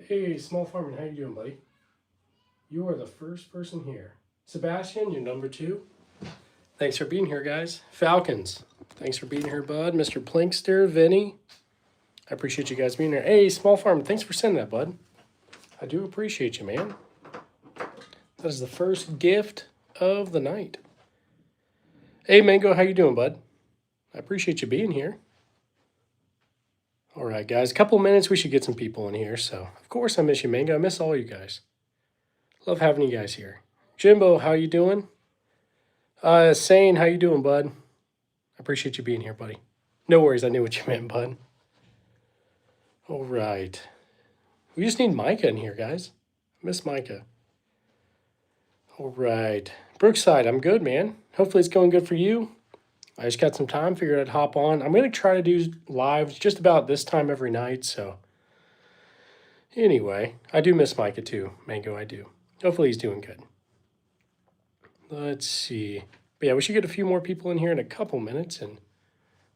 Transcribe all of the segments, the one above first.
Hey, Small Farming, how you doing, buddy? You are the first person here. Sebastian, you're number 2. Thanks for being here, guys. Falcons, thanks for being here, bud. Mr. Plinkster, Vinny, I appreciate you guys being here. Hey, Small Farm, thanks for sending that, bud. I do appreciate you, man. That is the first gift of the night. Hey, Mango, how you doing, bud? I appreciate you being here. All right, guys, a couple minutes, we should get some people in here. So, of course, I miss you, Mango. I miss all you guys. Love having you guys here. Jimbo, how you doing? Sane, how you doing, bud? I appreciate you being here, buddy. No worries, I knew what you meant, bud. All right. We just need Micah in here, guys. I miss Micah. All right. Brookside, I'm good, man. Hopefully it's going good for you. I just got some time, figured I'd hop on. I'm going to try to do lives just about this time every night, so. Anyway, I do miss Micah too, Mango, I do. Hopefully he's doing good. Let's see. But yeah, we should get a few more people in here in a couple minutes, and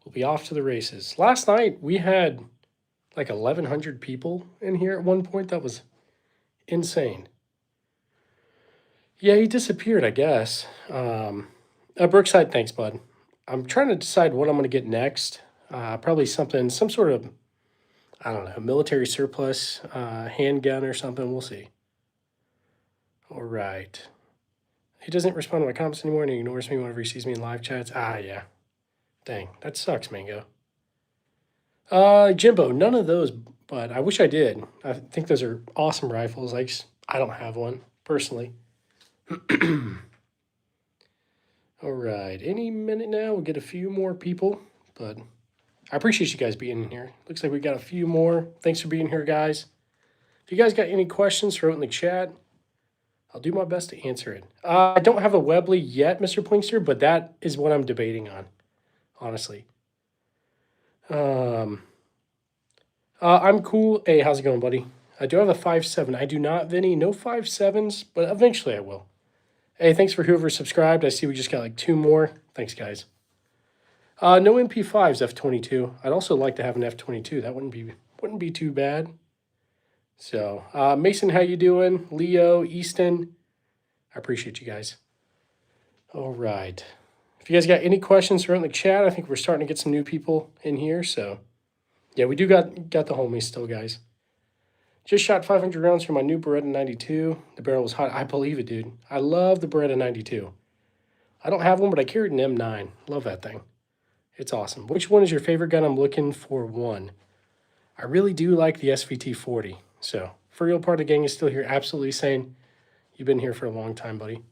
we'll be off to the races. Last night, we had like 1,100 people in here at one point. That was insane. Yeah, he disappeared, I guess. Brookside, thanks, bud. I'm trying to decide what I'm going to get next. Probably something, some sort of, I don't know, military surplus, handgun or something. We'll see. All right. He doesn't respond to my comments anymore, and he ignores me whenever he sees me in live chats. Ah, yeah. Dang, that sucks, Mango. Jimbo, none of those, but I wish I did. I think those are awesome rifles. I don't have one, personally. All right, any minute now, we'll get a few more people, but I appreciate you guys being in here. Looks like we got a few more. Thanks for being here, guys. If you guys got any questions, throw it in the chat. I'll do my best to answer it. I don't have a Webley yet, Mr. Plinkster, but that is what I'm debating on, honestly. I'm cool. Hey, how's it going, buddy? I do have a 5.7. I do not, Vinny. No 5.7s, but eventually I will. Hey, thanks for whoever subscribed. I see we just got like 2 more. Thanks, guys. No MP5s, F22. I'd also like to have an F22. That wouldn't be too bad. So, Mason, how you doing? Leo, Easton, I appreciate you guys. All right. If you guys got any questions, throw it in the chat. I think we're starting to get some new people in here. So, yeah, we do got the homies still, guys. Just shot 500 rounds from my new Beretta 92. The barrel was hot. I believe it, dude. I love the Beretta 92. I don't have one, but I carried an M9. Love that thing. It's awesome. Which one is your favorite gun? I'm looking for one. I really do like the SVT 40. So, for real, part of the gang is still here. Absolutely sane. You've been here for a long time, buddy.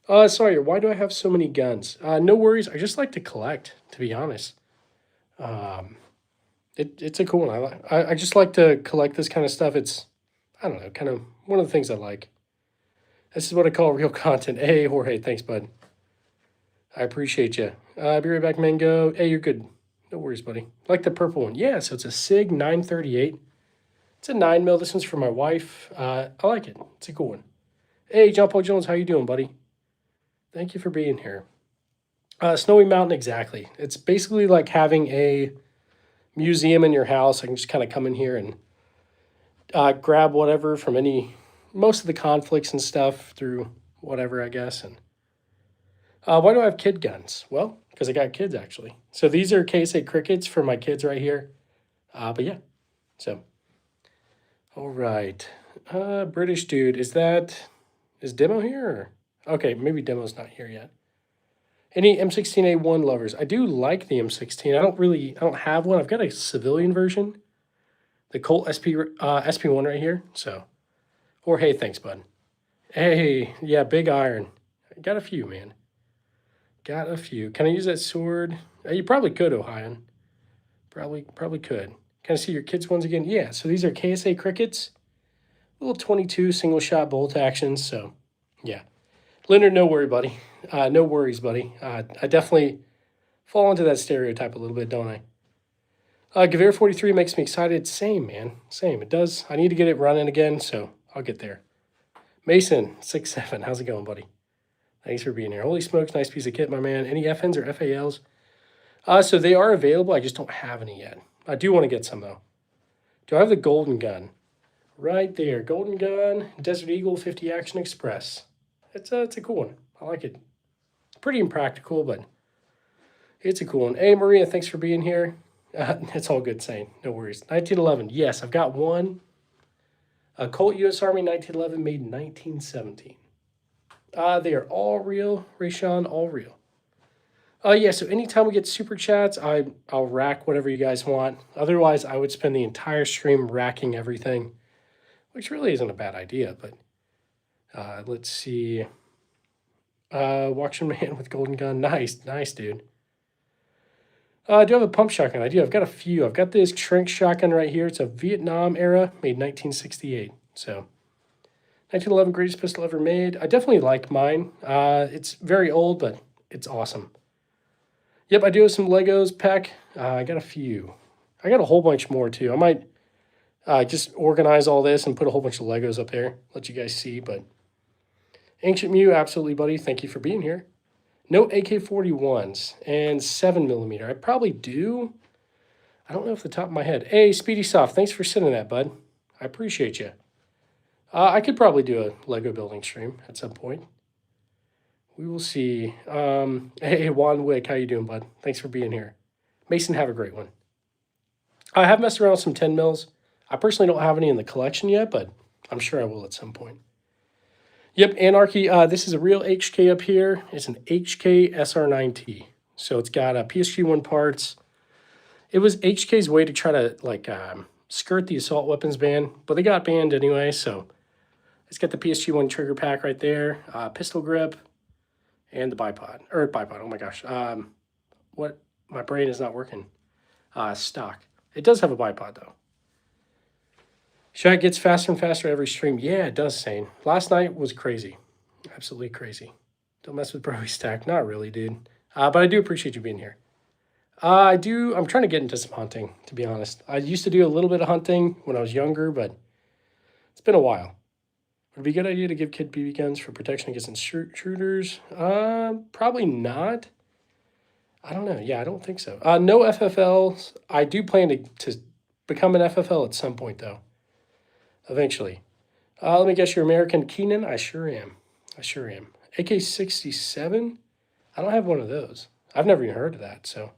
Sawyer, why do I have so many guns? No worries. I just like to collect, to be honest. It's a cool one. I just like to collect this kind of stuff. It's, I don't know, kind of one of the things I like. This is what I call real content. Hey, Jorge, thanks, bud. I appreciate you. I'll be right back, Mango. Hey, you're good. No worries, buddy. I like the purple one. Yeah, so it's a SIG 938. It's a 9mm. This one's for my wife. I like it. It's a cool one. Hey, John Paul Jones, how you doing, buddy? Thank you for being here. Snowy Mountain, exactly. It's basically like having a museum in your house. I can just kind of come in here and grab whatever from most of the conflicts and stuff through whatever, I guess. And why do I have kid guns? Well, because I got kids, actually. So these are KSA Crickets for my kids right here. But yeah, so. All right. British dude, is Demo here? Or? Okay, maybe Demo's not here yet. Any M16A1 lovers? I do like the M16. I don't have one. I've got a civilian version. The Colt SP1 right here. So, or hey, thanks, bud. Hey, yeah, big iron. Got a few, man. Got a few. Can I use that sword? You probably could, Ohio. Probably could. Can I see your kids' ones again? Yeah, so these are KSA Crickets. Little 22 single shot bolt actions. So, yeah. Leonard, no worry, buddy. No worries, buddy. I definitely fall into that stereotype a little bit, don't I? Gavir 43 makes me excited. Same, man. Same. It does. I need to get it running again, so I'll get there. Mason, 6'7". How's it going, buddy? Thanks for being here. Holy smokes, nice piece of kit, my man. Any FNs or FALs? So they are available. I just don't have any yet. I do want to get some, though. Do I have the golden gun? Right there. Golden Gun, Desert Eagle 50 Action Express. It's a cool one. I like it. Pretty impractical, but it's a cool one. Hey, Maria, thanks for being here. It's all good saying. No worries. 1911. Yes, I've got one. A Colt U.S. Army 1911 made in 1917. They are all real, Rayshawn, all real. Yeah, so anytime we get super chats, I'll rack whatever you guys want. Otherwise, I would spend the entire stream racking everything, which really isn't a bad idea, but let's see. Watching Man with Golden Gun. Nice, nice, dude. I do have a pump shotgun. I do. I've got a few. I've got this Trank shotgun right here. It's a Vietnam era, made 1968. So 1911 greatest pistol ever made. I definitely like mine. It's very old, but it's awesome. Yep, I do have some Legos, Peck. I got a few. I got a whole bunch more too. I might just organize all this and put a whole bunch of Legos up there, let you guys see. But Ancient Mew, absolutely, buddy. Thank you for being here. No AK-41s and 7mm. I probably do. I don't know off the top of my head. Hey, Speedy Soft, thanks for sending that, bud. I appreciate you. I could probably do a Lego building stream at some point. We will see. Hey, Juan Wick, how you doing, bud? Thanks for being here. Mason, have a great one. I have messed around with some 10 mils. I personally don't have any in the collection yet, but I'm sure I will at some point. Yep, Anarchy. This is a real HK up here. It's an HK SR9T. So it's got PSG-1 parts. It was HK's way to try to skirt the assault weapons ban, but they got banned anyway. So it's got the PSG-1 trigger pack right there, pistol grip, and the bipod. Oh my gosh. What? My brain is not working. Stock. It does have a bipod though. Shot gets faster and faster every stream. Yeah, it does, Sane. Last night was crazy. Absolutely crazy. Don't mess with Broy Stack. Not really, dude. But I do appreciate you being here. I'm trying to get into some hunting, to be honest. I used to do a little bit of hunting when I was younger, but it's been a while. Would it be a good idea to give kid BB guns for protection against intruders? Probably not. I don't know. Yeah, I don't think so. No FFLs. I do plan to become an FFL at some point, though. Eventually. Let me guess, you're American Keenan? I sure am. I sure am. AK-67? I don't have one of those. I've never even heard of that, so.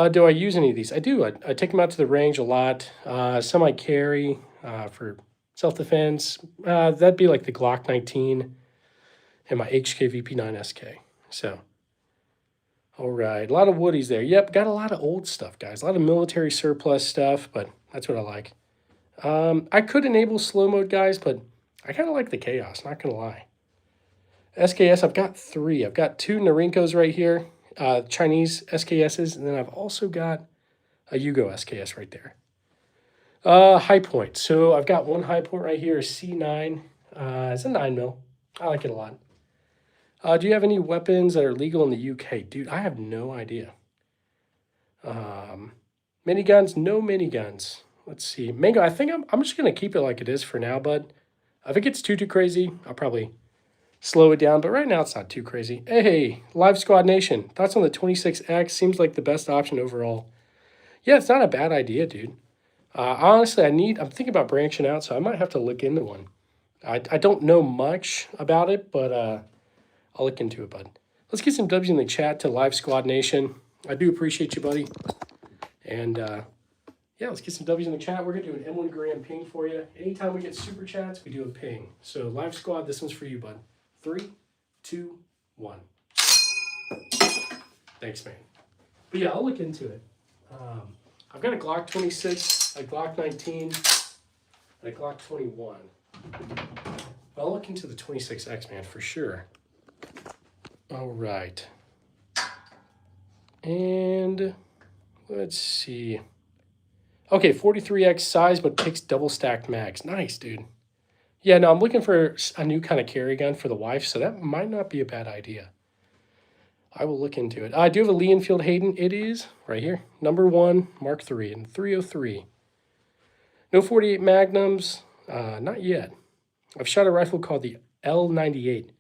Do I use any of these? I do. I take them out to the range a lot. Some I carry for self-defense. That'd be like the Glock 19 and my HK VP9 SK. So, all right. A lot of woodies there. Yep, got a lot of old stuff, guys. A lot of military surplus stuff, but that's what I like. I could enable slow mode, guys, but I kind of like the chaos, not going to lie. SKS, I've got 3. I've got 2 Narinkos right here, Chinese SKSs, and then I've also got a Yugo SKS right there. High point. So I've got one high point right here, a C9. It's a 9mm. I like it a lot. Do you have any weapons that are legal in the UK? Dude, I have no idea. Miniguns? No miniguns. Let's see. Mango, I think I'm just going to keep it like it is for now, bud. If it gets too crazy, I'll probably slow it down. But right now, it's not too crazy. Hey, Live Squad Nation. Thoughts on the 26X? Seems like the best option overall. Yeah, it's not a bad idea, dude. Honestly, I'm thinking about branching out, so I might have to look into one. I don't know much about it, but I'll look into it, bud. Let's get some W's in the chat to Live Squad Nation. I do appreciate you, buddy. And yeah, let's get some W's in the chat. We're going to do an M1 Graham ping for you. Anytime we get super chats, we do a ping. So Live Squad, this one's for you, bud. 3, 2, 1. Thanks, man. But yeah, I'll look into it. I've got a Glock 26, a Glock 19, and a Glock 21. But I'll look into the 26X, man, for sure. All right. And let's see. Okay, 43X size, but takes double stacked mags. Nice, dude. Yeah, no, I'm looking for a new kind of carry gun for the wife, so that might not be a bad idea. I will look into it. I do have a Lee Enfield Hayden. It is right here. Number 1, Mark III, and 303. No 48 Magnums. Not yet. I've shot a rifle called the L98.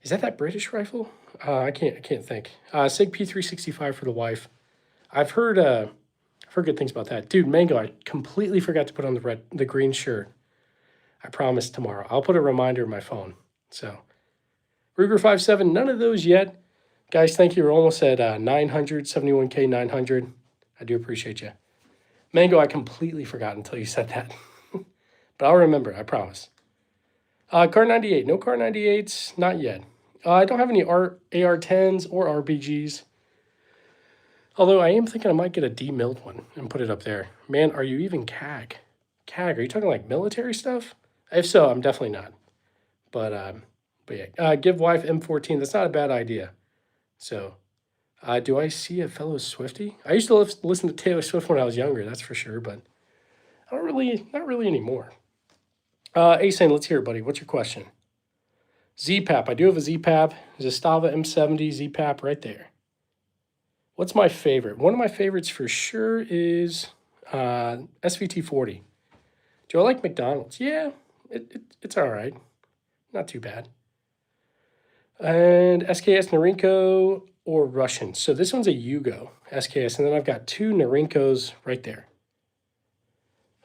Is that British rifle? I can't think. SIG P365 for the wife. I've heard I've heard good things about that. Dude, Mango, I completely forgot to put on the green shirt. I promise tomorrow. I'll put a reminder in my phone. So, Ruger 5.7, none of those yet. Guys, thank you. We're almost at 900, 71K, 900. I do appreciate you. Mango, I completely forgot until you said that. But I'll remember, I promise. Car 98, no Car 98s, not yet. I don't have any AR-10s or RBGs. Although I am thinking I might get a demilled one and put it up there. Man, are you even CAG? CAG, are you talking like military stuff? If so, I'm definitely not. But yeah, give wife M14. That's not a bad idea. So, do I see a fellow Swiftie? I used to listen to Taylor Swift when I was younger, that's for sure, but I don't really, not really anymore. Asane, let's hear it, buddy. What's your question? ZPAP. I do have a ZPAP. Zastava M70 ZPAP right there. What's my favorite? One of my favorites for sure is SVT40. Do I like McDonald's? Yeah, it's all right. Not too bad. And SKS Norinco or Russian. So this one's a Yugo SKS, and then I've got two Norincos right there.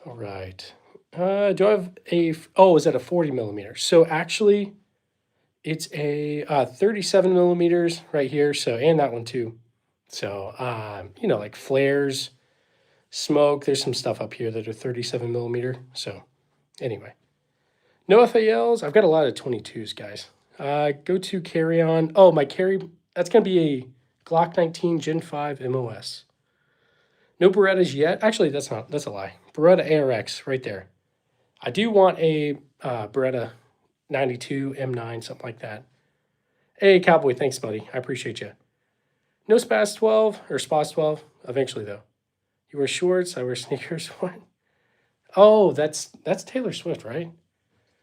All right. Do I have a, oh, is that a 40 millimeter? So actually, it's a 37 millimeters right here. So, and that one too. So, you know, like flares, smoke, there's some stuff up here that are 37 millimeter. So anyway, no FALs. I've got a lot of 22s, guys. Go to carry on. Oh, my carry, that's going to be a Glock 19 Gen 5 MOS. No Berettas yet. Actually, that's a lie. Beretta ARX right there. I do want a Beretta 92 M9, something like that. Hey, Cowboy, thanks, buddy. I appreciate you. No Spas 12 or Spas 12. Eventually, though. You wear shorts. I wear sneakers. What? Oh, that's Taylor Swift, right?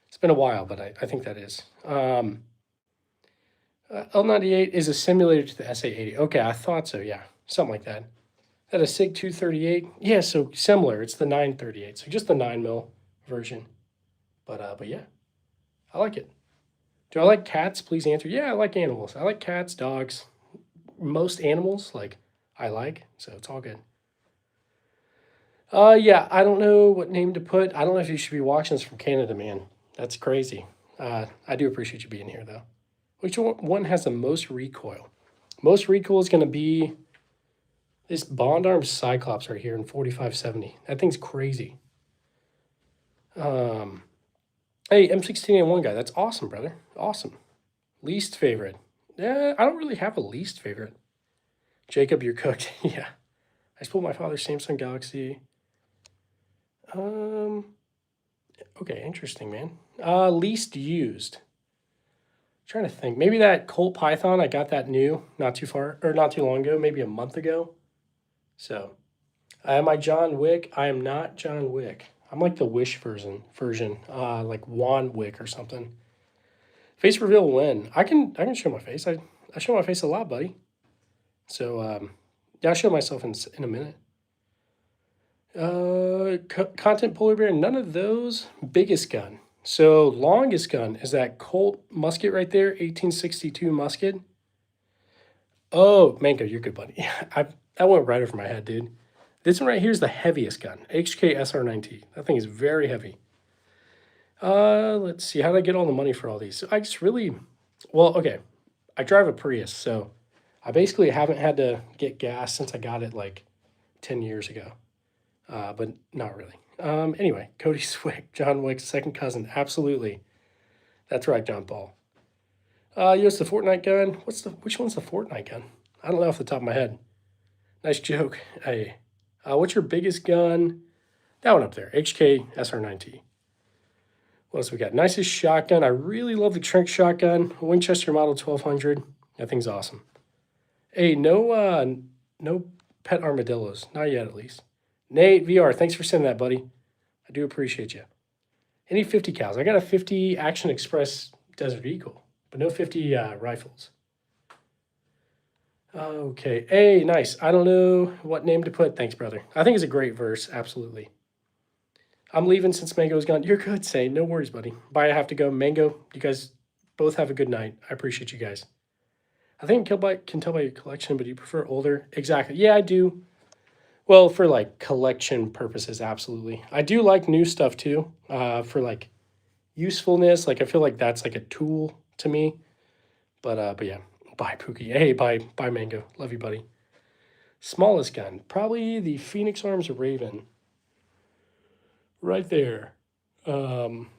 It's been a while, but I think that is. L98 is a simulator to the SA80. Okay, I thought so. Yeah, something like that. That a SIG 238. Yeah, so similar. It's the 938. So just the 9mm version. But yeah, I like it. Do I like cats? Please answer. Yeah, I like animals. I like cats, dogs. Most animals, like, I like. So it's all good. Yeah, I don't know what name to put. I don't know if you should be watching this from Canada, man. That's crazy. I do appreciate you being here, though. Which one has the most recoil? Most recoil is going to be this Bond Arms Cyclops right here in 4570. That thing's crazy. Hey, M16A1 guy. That's awesome, brother. Awesome. Least favorite. Yeah, I don't really have a least favorite. Jacob, you're cooked. Yeah. I spoiled my father's Samsung Galaxy. Okay, interesting, man. Least used. Trying to think. Maybe that Colt Python, I got that new, not too long ago, maybe a month ago. So, am I John Wick? I am not John Wick. I'm like the Wish version, like Juan Wick or something. Face reveal when? I can show my face. I show my face a lot, buddy. So, yeah, I'll show myself in a minute. Content polar bear, none of those. Biggest gun. So longest gun is that Colt musket right there, 1862 musket. Oh, Mango, you're good, buddy. That went right over my head, dude. This one right here is the heaviest gun, HK SR9T. That thing is very heavy. Let's see, how did I get all the money for all these? So I just really, well, okay. I drive a Prius, so I basically haven't had to get gas since I got it like 10 years ago. But not really. Anyway, Cody Swick, John Wick's second cousin. Absolutely. That's right, John Paul. Yes, the Fortnite gun. Which one's the Fortnite gun? I don't know off the top of my head. Nice joke. Hey, what's your biggest gun? That one up there, HK SR9T. What else we got? Nicest shotgun. I really love the Trink shotgun. Winchester Model 1200. That thing's awesome. Hey, no pet armadillos. Not yet, at least. Nate VR, thanks for sending that, buddy. I do appreciate you. Any 50 cals? I got a 50 Action Express Desert Eagle, but no 50 rifles. Okay. Hey, nice. I don't know what name to put. Thanks, brother. I think it's a great verse. Absolutely. I'm leaving since Mango's gone. You're good, Say. No worries, buddy. Bye, I have to go. Mango, you guys both have a good night. I appreciate you guys. I think can tell by your collection, but you prefer older. Exactly. Yeah, I do. Well, for like collection purposes, absolutely. I do like new stuff too. For like usefulness, like I feel like that's like a tool to me. But yeah, bye Pookie. Hey, bye Mango. Love you, buddy. Smallest gun, probably the Phoenix Arms Raven, right there. Um,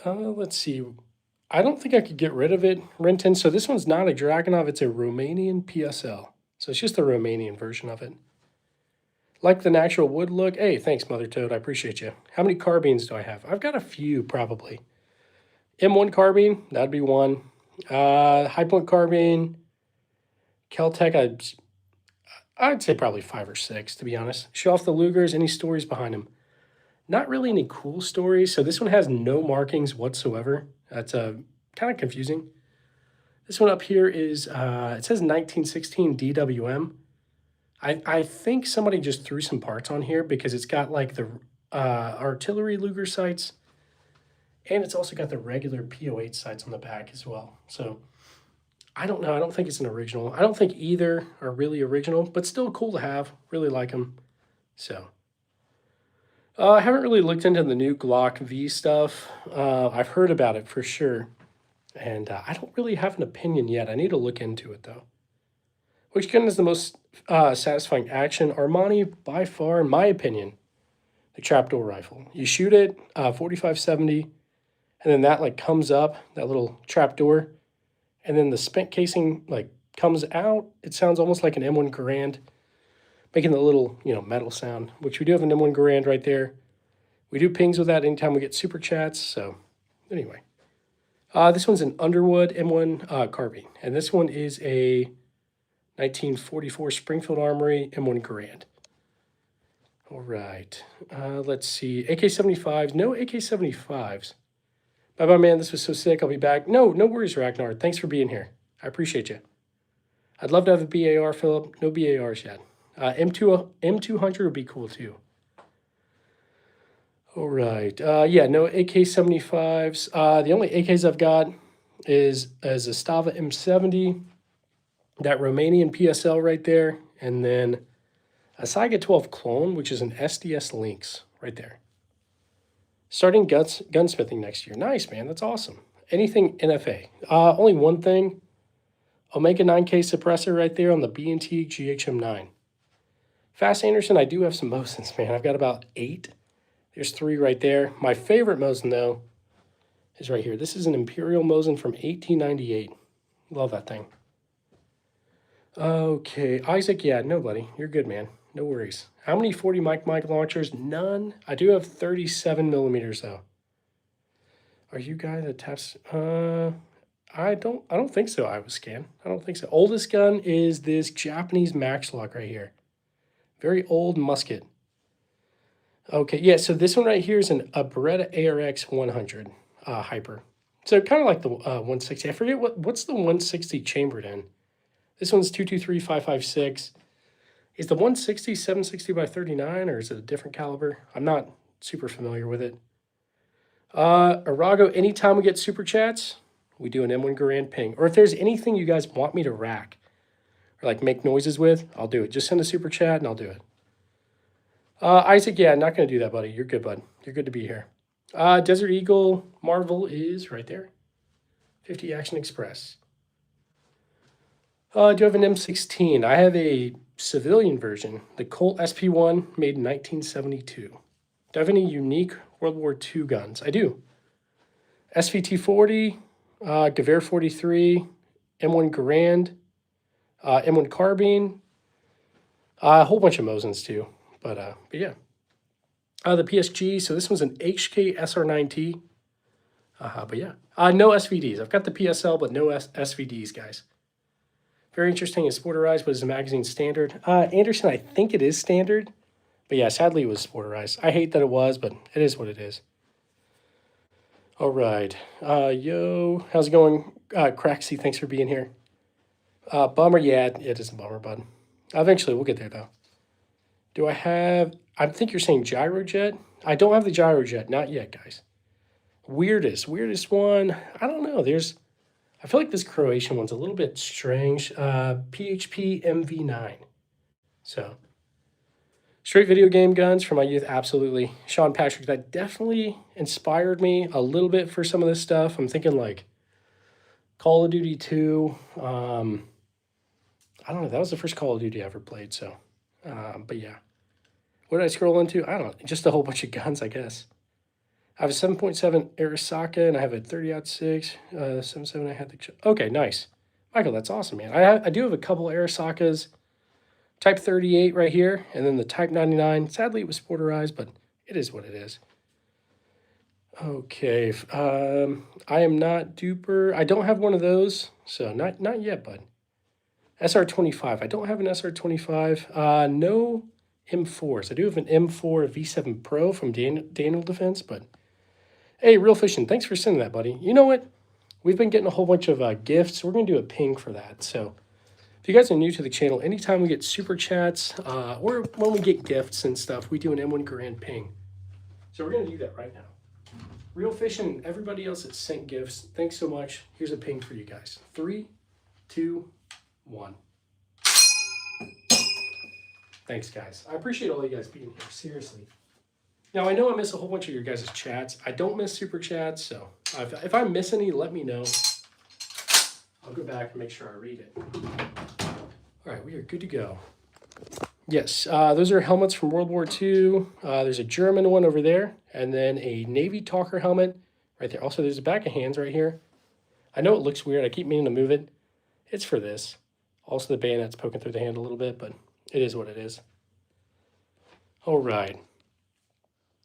let's see. I don't think I could get rid of it, Renton. So this one's not a Dragunov, it's a Romanian PSL. So it's just the Romanian version of it. Like the natural wood look. Hey, thanks, Mother Toad. I appreciate you. How many carbines do I have? I've got a few, probably. M1 carbine, that'd be one. High point carbine, Keltec, I'd say probably 5 or 6, to be honest. Show off the Lugers, any stories behind them? Not really any cool stories. So this one has no markings whatsoever. That's kind of confusing. This one up here is, it says 1916 DWM. I think somebody just threw some parts on here because it's got like the artillery Luger sights, and it's also got the regular PO8 sights on the back as well. So I don't know. I don't think it's an original. I don't think either are really original, but still cool to have. Really like them. So I haven't really looked into the new Glock V stuff. I've heard about it for sure, and I don't really have an opinion yet. I need to look into it though. Which gun is the most satisfying action? Armani, by far, in my opinion, the trapdoor rifle. You shoot it, 45-70, and then that like comes up, that little trapdoor, and then the spent casing like comes out. It sounds almost like an M1 Garand, making the little, metal sound, which we do have an M1 Garand right there. We do pings with that anytime we get super chats. So anyway, this one's an Underwood M1 carbine, and this one is a 1944 Springfield Armory M1 Garand. All right, let's see. AK-75s, no AK-75s. Bye-bye, man. This was so sick. I'll be back. No worries, Ragnar. Thanks for being here. I appreciate you. I'd love to have a BAR, Philip. No BARs yet. M200 would be cool, too. All right. Yeah, no AK-75s. The only AKs I've got is a Stava M70, that Romanian PSL right there, and then a Saiga 12 clone, which is an SDS Lynx right there. Starting gunsmithing next year. Nice, man. That's awesome. Anything NFA. Only one thing. Omega 9K suppressor right there on the B&T GHM9. Fast Anderson, I do have some Mosins, man. I've got about 8. There's 3 right there. My favorite Mosin, though, is right here. This is an Imperial Mosin from 1898. Love that thing. Okay, Isaac, yeah, no, buddy. You're good, man. No worries. How many 40 mic launchers? None. I do have 37 millimeters, though. Are you guy that taps? I don't think so. I was scanned. I don't think so. Oldest gun is this Japanese Maxlock right here. Very old musket. Okay, yeah. So this one right here is a Beretta ARX 100 hyper. So kind of like the 160. I forget what's the 160 chambered in. This one's 223-556. Is the 160 760 by 39, or is it a different caliber? I'm not super familiar with it. Arago, anytime we get super chats, we do an M1 Garand ping. Or if there's anything you guys want me to rack or like make noises with, I'll do it. Just send a super chat and I'll do it. Isaac, yeah, I'm not going to do that, buddy. You're good, bud. You're good to be here. Desert Eagle Marvel is right there. 50 Action Express. Do you have an M16? I have a civilian version, the Colt SP1, made in 1972. Do I have any unique World War II guns? I do. SVT-40, Gewehr 43, M1 Garand, M1 Carbine, a whole bunch of Mosins too. But yeah. The PSG, so this one's an HK SR9T. But yeah. No SVDs. I've got the PSL, but no SVDs, guys. Very interesting. Is Sporterized, but is the magazine standard? Anderson, I think it is standard. But yeah, sadly it was Sporterized. I hate that it was, but it is what it is. All right. Yo, how's it going? Craxy, thanks for being here. Bummer, yeah, it is a bummer, bud. Eventually, we'll get there, though. Do I have... I think you're saying Gyrojet? I don't have the Gyrojet. Not yet, guys. Weirdest one. I don't know. I feel like this Croatian one's a little bit strange. PHP MV9. So, Straight video game guns from my youth, absolutely. Sean Patrick, that definitely inspired me a little bit for some of this stuff. I'm thinking like Call of Duty 2. I don't know. That was the first Call of Duty I ever played. So, but yeah. What did I scroll into? I don't know. Just a whole bunch of guns, I guess. I have a 7.7 Arisaka, and I have a 30-06. 7.7, I had the... Okay, nice. Michael, that's awesome, man. I do have a couple Arisakas. Type 38 right here, and then the Type 99. Sadly, it was sporterized, but it is what it is. Okay, I am not duper. I don't have one of those, so not yet, bud. SR25. I don't have an SR25. No M4s. I do have an M4 V7 Pro from Daniel Defense, but hey, Real Fishing, thanks for sending that, buddy. You know what? We've been getting a whole bunch of gifts. We're going to do a ping for that. So if you guys are new to the channel, anytime we get super chats or when we get gifts and stuff, we do an M1 Grand ping. So we're going to do that right now. Real Fishing, everybody else that sent gifts, thanks so much. Here's a ping for you guys. 3, 2, 1. Thanks, guys. I appreciate all you guys being here. Seriously. Now, I know I miss a whole bunch of your guys' chats. I don't miss super chats, so if I miss any, let me know. I'll go back and make sure I read it. All right, we are good to go. Yes, those are helmets from World War II. There's a German one over there, and then a Navy Talker helmet right there. Also, there's a back of hands right here. I know it looks weird. I keep meaning to move it. It's for this. Also, the bayonet's poking through the hand a little bit, but it is what it is. All right.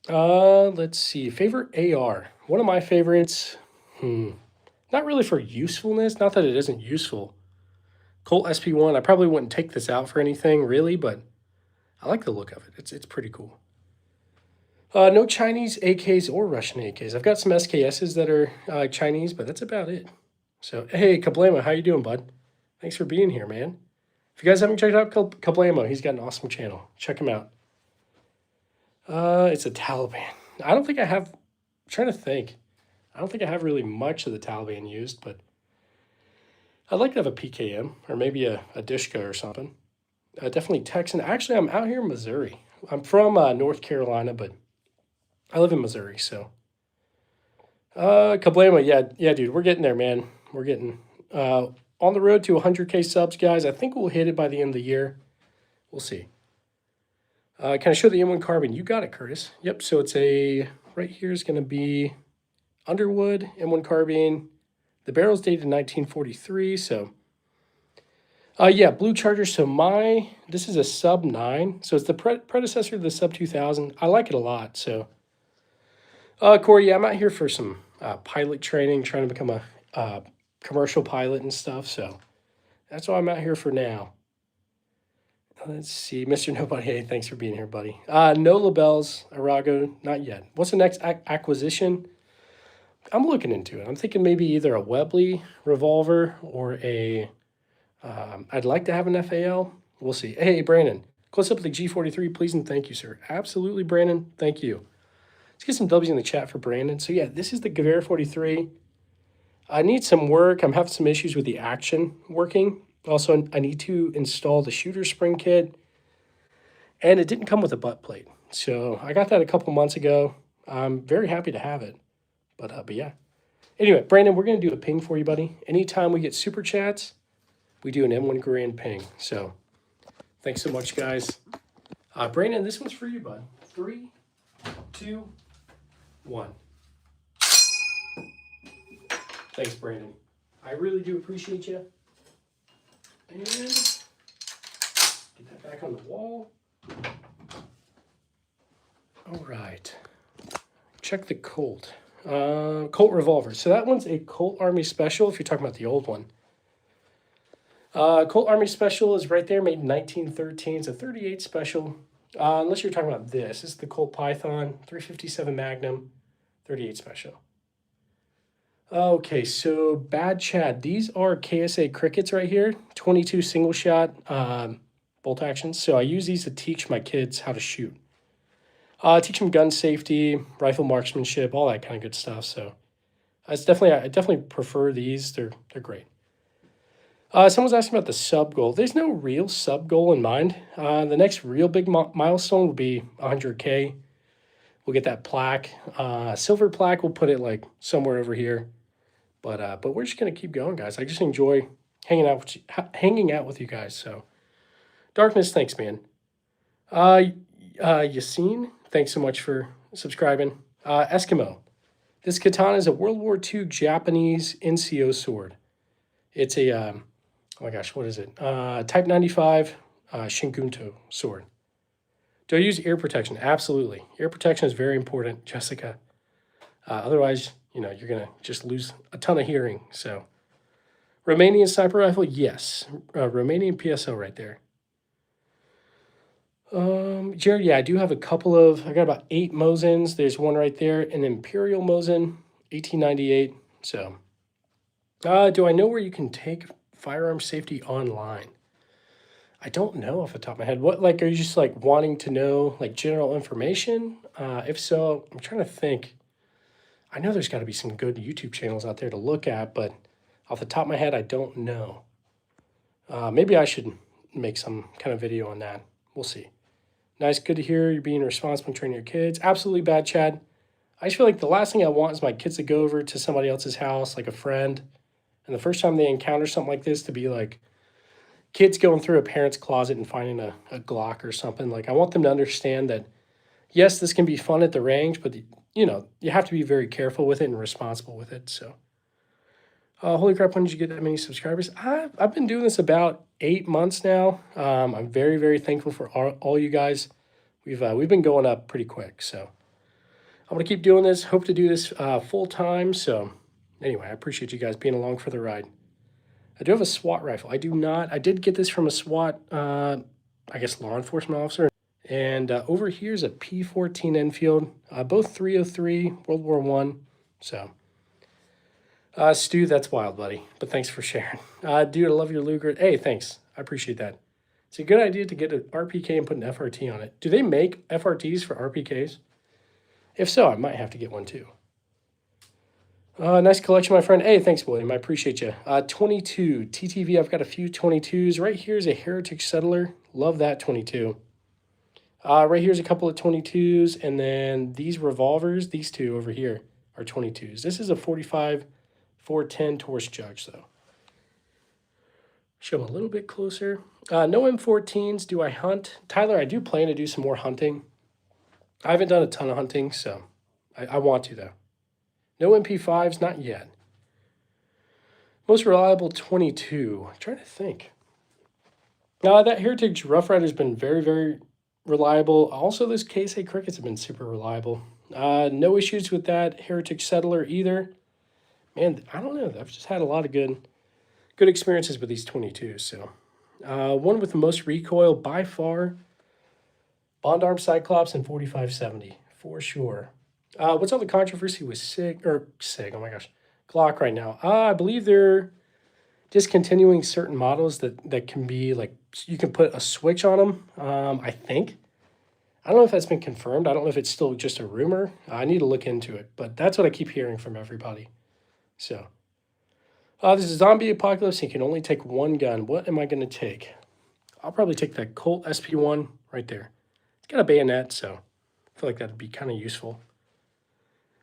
Let's see. Favorite AR. One of my favorites. Not really for usefulness. Not that it isn't useful. Colt SP1. I probably wouldn't take this out for anything, really, but I like the look of it. It's pretty cool. No Chinese AKs or Russian AKs. I've got some SKSs that are Chinese, but that's about it. So, hey, Kablamo, how you doing, bud? Thanks for being here, man. If you guys haven't checked out Kablamo, he's got an awesome channel. Check him out. It's a Taliban. I don't think I have... I'm trying to think. I don't think I have really much of the Taliban used, but I'd like to have a PKM or maybe a Dishka or something. Definitely Texan. Actually, I'm out here in Missouri. I'm from North Carolina, but I live in Missouri, so. Kablamo, yeah, dude, we're getting there, man. We're getting on the road to 100K subs, guys. I think we'll hit it by the end of the year. We'll see. Can I show the M1 carbine? You got it, Curtis. Yep, so it's right here is going to be Underwood M1 carbine. The barrel's dated 1943, so. Yeah, Blue Charger. So this is a sub 9. So it's the predecessor to the sub 2000. I like it a lot. So, Corey, yeah, I'm out here for some pilot training, trying to become a commercial pilot and stuff. So that's what I'm out here for now. Let's see, Mr. Nobody. Hey, thanks for being here, buddy. No labels, Arago, not yet. What's the next acquisition? I'm looking into it. I'm thinking maybe either a Webley revolver or a... I'd like to have an FAL. We'll see. Hey, Brandon, close up the G43, please, and thank you, sir. Absolutely, Brandon. Thank you. Let's get some W's in the chat for Brandon. So, yeah, this is the Gewehr 43. I need some work. I'm having some issues with the action working. Also, I need to install the shooter spring kit. And it didn't come with a butt plate. So, I got that a couple months ago. I'm very happy to have it. But yeah. Anyway, Brandon, we're going to do a ping for you, buddy. Anytime we get super chats, we do an M1 Grand ping. So, thanks so much, guys. Brandon, this one's for you, bud. 3, 2, 1. Thanks, Brandon. I really do appreciate you. And get that back on the wall. All right. Check the Colt. Colt revolver. So that one's a Colt Army Special, if you're talking about the old one. Colt Army Special is right there, made in 1913. It's a 38 Special. Unless you're talking about this. This is the Colt Python, 357 Magnum, 38 Special. Okay, so Bad Chad. These are KSA Crickets right here, 22 single shot bolt actions. So I use these to teach my kids how to shoot. Teach them gun safety, rifle marksmanship, all that kind of good stuff. So I definitely prefer these. They're great. Someone's asking about the sub goal. There's no real sub goal in mind. The next real big milestone will be 100K. We'll get that plaque. Silver plaque, we'll put it like somewhere over here. But we're just gonna keep going, guys. I just enjoy hanging out with you guys. So, Darkness, thanks, man. Yassine, thanks so much for subscribing. Eskimo, this katana is a World War II Japanese NCO sword. It's a oh my gosh, what is it? Type 95 Shingunto sword. Do I use ear protection? Absolutely. Ear protection is very important, Jessica. Otherwise, you're going to just lose a ton of hearing. So, Romanian sniper rifle? Yes. Romanian PSO right there. Jared, yeah, I do have I got about 8 Mosins. There's one right there, an Imperial Mosin, 1898. So, do I know where you can take firearm safety online? I don't know off the top of my head. What, like, are you just like wanting to know like general information? If so, I'm trying to think. I know there's got to be some good YouTube channels out there to look at, but off the top of my head, I don't know. Maybe I should make some kind of video on that. We'll see. Nice, good to hear you're being responsible and training your kids. Absolutely bad, Chad. I just feel like the last thing I want is my kids to go over to somebody else's house, like a friend, and the first time they encounter something like this to be like kids going through a parent's closet and finding a Glock or something. Like, I want them to understand that, yes, this can be fun at the range, but, you have to be very careful with it and responsible with it. So, holy crap, when did you get that many subscribers? I've been doing this about 8 months now. I'm very, very thankful for all you guys. We've been going up pretty quick. So, I'm going to keep doing this. Hope to do this full time. So, anyway, I appreciate you guys being along for the ride. I do have a SWAT rifle. I do not. I did get this from a SWAT, I guess, law enforcement officer. And over here is a P14 Enfield, both 303, World War I. So, Stu, that's wild, buddy. But thanks for sharing. Dude, I love your Luger. Hey, thanks. I appreciate that. It's a good idea to get an RPK and put an FRT on it. Do they make FRTs for RPKs? If so, I might have to get one too. Nice collection, my friend. Hey, thanks, William. I appreciate you. 22 TTV. I've got a few 22s. Right here is a Heritage Settler. Love that 22. Right here's a couple of 22s, and then these revolvers, these two over here are 22s. This is a 45 410 Taurus Judge, though. Show them a little bit closer. No M14s. Do I hunt? Tyler, I do plan to do some more hunting. I haven't done a ton of hunting, so I want to, though. No MP5s, not yet. Most reliable 22. I'm trying to think. That Heritage Rough Rider's been very, very reliable. Also, this Case A Crickets have been super reliable. No issues with that Heritage Settler either. Man, I don't know. I've just had a lot of good experiences with these 22s. So, one with the most recoil by far, Bond Arm Cyclops and 4570 for sure. What's all the controversy with SIG? Oh my gosh, Glock right now? I believe they're discontinuing certain models that can be like, you can put a switch on them. I think. I don't know if that's been confirmed. I don't know if it's still just a rumor. I need to look into it, but that's what I keep hearing from everybody. So, this is Zombie Apocalypse. You can only take one gun. What am I going to take? I'll probably take that Colt SP1 right there. It's got a bayonet, so I feel like that'd be kind of useful.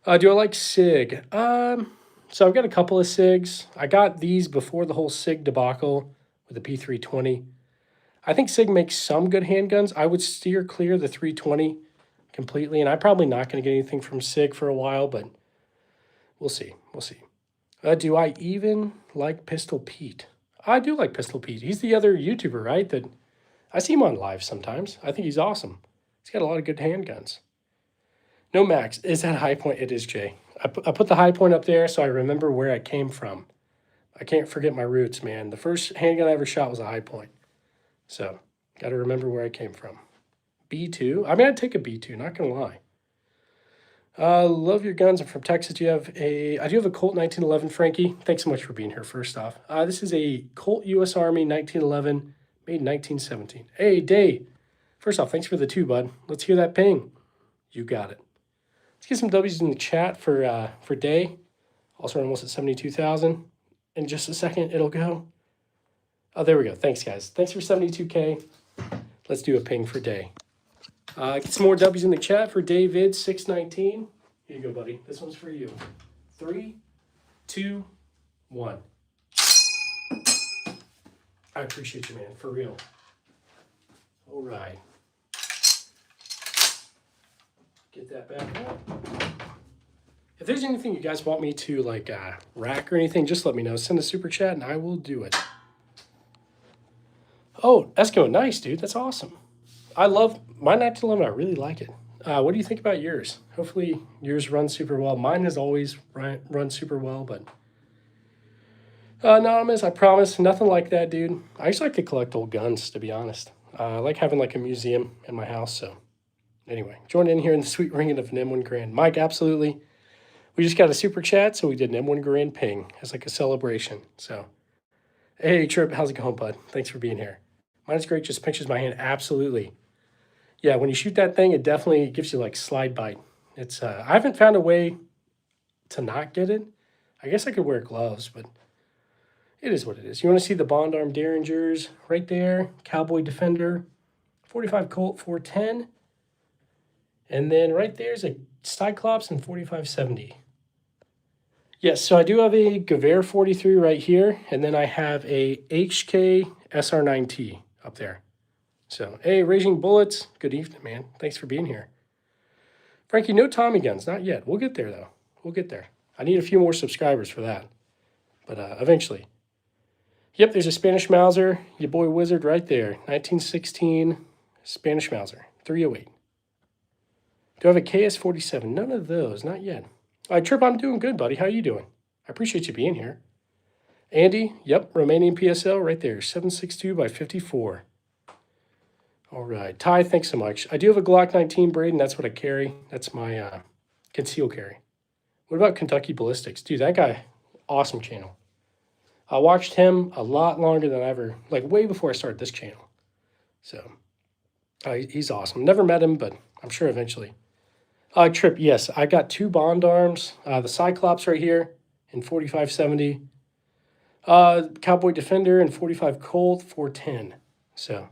Do I like SIG? So I've got a couple of SIGs. I got these before the whole SIG debacle with the P320. I think SIG makes some good handguns. I would steer clear the 320 completely, and I'm probably not going to get anything from SIG for a while, but we'll see. We'll see. Do I even like Pistol Pete? I do like Pistol Pete. He's the other YouTuber, right? That I see him on live sometimes. I think he's awesome. He's got a lot of good handguns. No, Max. Is that High Point? It is, Jay. I put the High Point up there so I remember where I came from. I can't forget my roots, man. The first handgun I ever shot was a High Point. So, got to remember where I came from. B2? I mean, I'd take a B2, not going to lie. Love your guns. I'm from Texas. I do have a Colt 1911, Frankie. Thanks so much for being here, first off. This is a Colt U.S. Army 1911, made in 1917. Hey, Day. First off, thanks for the 2, bud. Let's hear that ping. You got it. Let's get some W's in the chat for Day. Also almost at 72,000. In just a second, it'll go. Oh, there we go. Thanks, guys. Thanks for 72K. Let's do a ping for Day. Get some more W's in the chat for David619. Here you go, buddy. This one's for you. 3, 2, 1. I appreciate you, man. For real. All right. Get that back up. If there's anything you guys want me to like rack or anything, just let me know. Send a super chat and I will do it. Oh, Esco, nice, dude. That's awesome. I love my 1911. I really like it. What do you think about yours? Hopefully yours runs super well. Mine has always run super well, but anonymous, I promise, nothing like that, dude. I just like to collect old guns, to be honest. I like having like a museum in my house. So anyway, join in here in the sweet ringing of an M1 Garand. Mike, absolutely. We just got a super chat, so we did an M1 Garand ping as like a celebration. So, hey, Trip, how's it going, bud? Thanks for being here. Mine's great, just pinches my hand. Absolutely. Yeah, when you shoot that thing, it definitely gives you like slide bite. It's I haven't found a way to not get it. I guess I could wear gloves, but it is what it is. You want to see the Bond Arm Derringers right there, Cowboy Defender, 45 Colt 410. And then right there's a Cyclops and 4570. Yes, so I do have a Gewehr 43 right here, and then I have a HK SR9T up there. So, hey, Raging Bullets, good evening, man. Thanks for being here. Frankie, no Tommy guns, not yet. We'll get there, though. We'll get there. I need a few more subscribers for that, but eventually. Yep, there's a Spanish Mauser, your boy Wizard right there. 1916 Spanish Mauser, 308. Do I have a KS-47? None of those, not yet. Trip, I'm doing good, buddy. How you doing? I appreciate you being here. Andy, yep, Romanian PSL right there, 7.62 by 54. All right, Ty, thanks so much. I do have a Glock 19 Braden. That's what I carry. That's my conceal carry. What about Kentucky Ballistics? Dude, that guy, awesome channel. I watched him a lot longer than I ever, like way before I started this channel. So, he's awesome. Never met him, but I'm sure eventually. Trip, yes, I got 2 Bond arms. The Cyclops right here in 4570. Cowboy Defender and 45 Colt 410. So,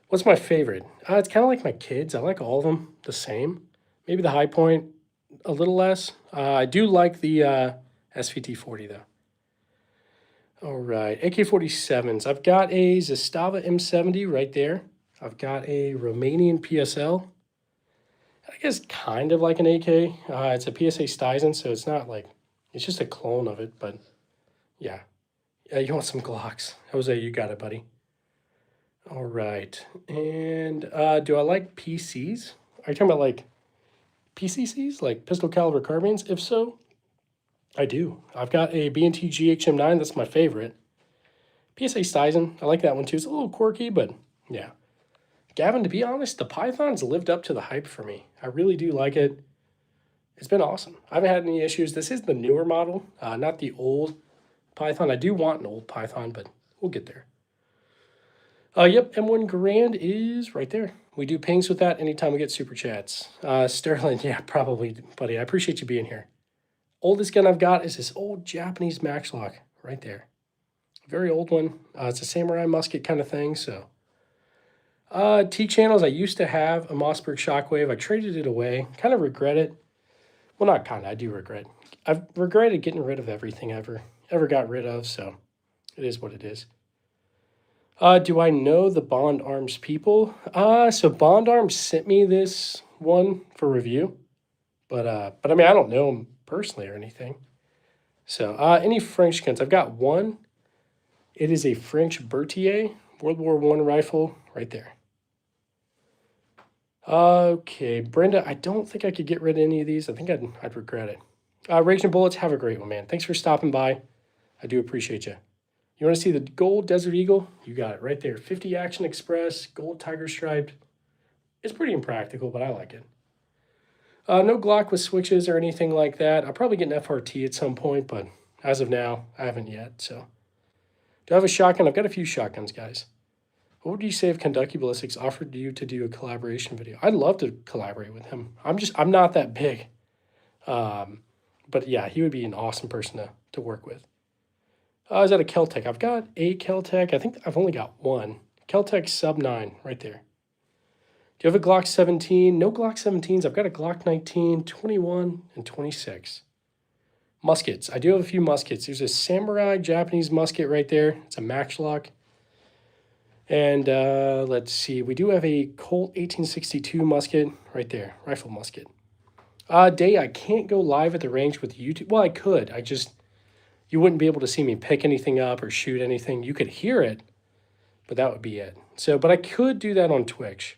what's my favorite? It's kind of like my kids. I like all of them the same. Maybe the High Point a little less. I do like the SVT 40 though. All right, AK-47s. I've got a Zastava M70 right there. I've got a Romanian PSL. I guess kind of like an AK. It's a PSA Stuyzen, so it's not like, it's just a clone of it, but yeah. You want some Glocks. Jose, you got it, buddy. All right. And do I like PCs? Are you talking about like PCCs, like pistol caliber carbines? If so, I do. I've got a B&T GHM9. That's my favorite. PSA Stuyzen. I like that one too. It's a little quirky, but yeah. Gavin, to be honest, the Python's lived up to the hype for me. I really do like it. It's been awesome. I haven't had any issues. This is the newer model, not the old Python. I do want an old Python, but we'll get there. Yep, M1 Garand is right there. We do pings with that anytime we get super chats. Sterling, yeah, probably, buddy. I appreciate you being here. Oldest gun I've got is this old Japanese Maxlock right there. Very old one. It's a samurai musket kind of thing, so. T-channels, I used to have a Mossberg Shockwave. I traded it away. Kind of regret it. Well, not kind of. I do regret. I've regretted getting rid of everything I ever got rid of, so it is what it is. Do I know the Bond Arms people? So Bond Arms sent me this one for review, but I mean, I don't know them personally or anything. So, any French guns? I've got one. It is a French Berthier World War I rifle right there. Okay, Brenda, I don't think I could get rid of any of these. I think I'd regret it. Raging Bullets, have a great one, man. Thanks for stopping by. I do appreciate you. You want to see the gold Desert Eagle? You got it right there. 50 Action Express, gold tiger striped. It's pretty impractical, but I like it. No Glock with switches or anything like that. I'll probably get an FRT at some point, but as of now, I haven't yet. So, do I have a shotgun? I've got a few shotguns, guys. What would you say if Kentucky Ballistics offered you to do a collaboration video? I'd love to collaborate with him. I'm not that big. But yeah, he would be an awesome person to work with. Is that a Keltec? I've got a Keltec. I think I've only got one. Keltec sub 9 right there. Do you have a Glock 17? No Glock 17s. I've got a Glock 19, 21, and 26. Muskets. I do have a few muskets. There's a Samurai Japanese musket right there. It's a matchlock. And let's see. We do have a Colt 1862 musket right there. Rifle musket. Day, I can't go live at the range with YouTube. Well, I could. You wouldn't be able to see me pick anything up or shoot anything. You could hear it, but that would be it. So, but I could do that on Twitch.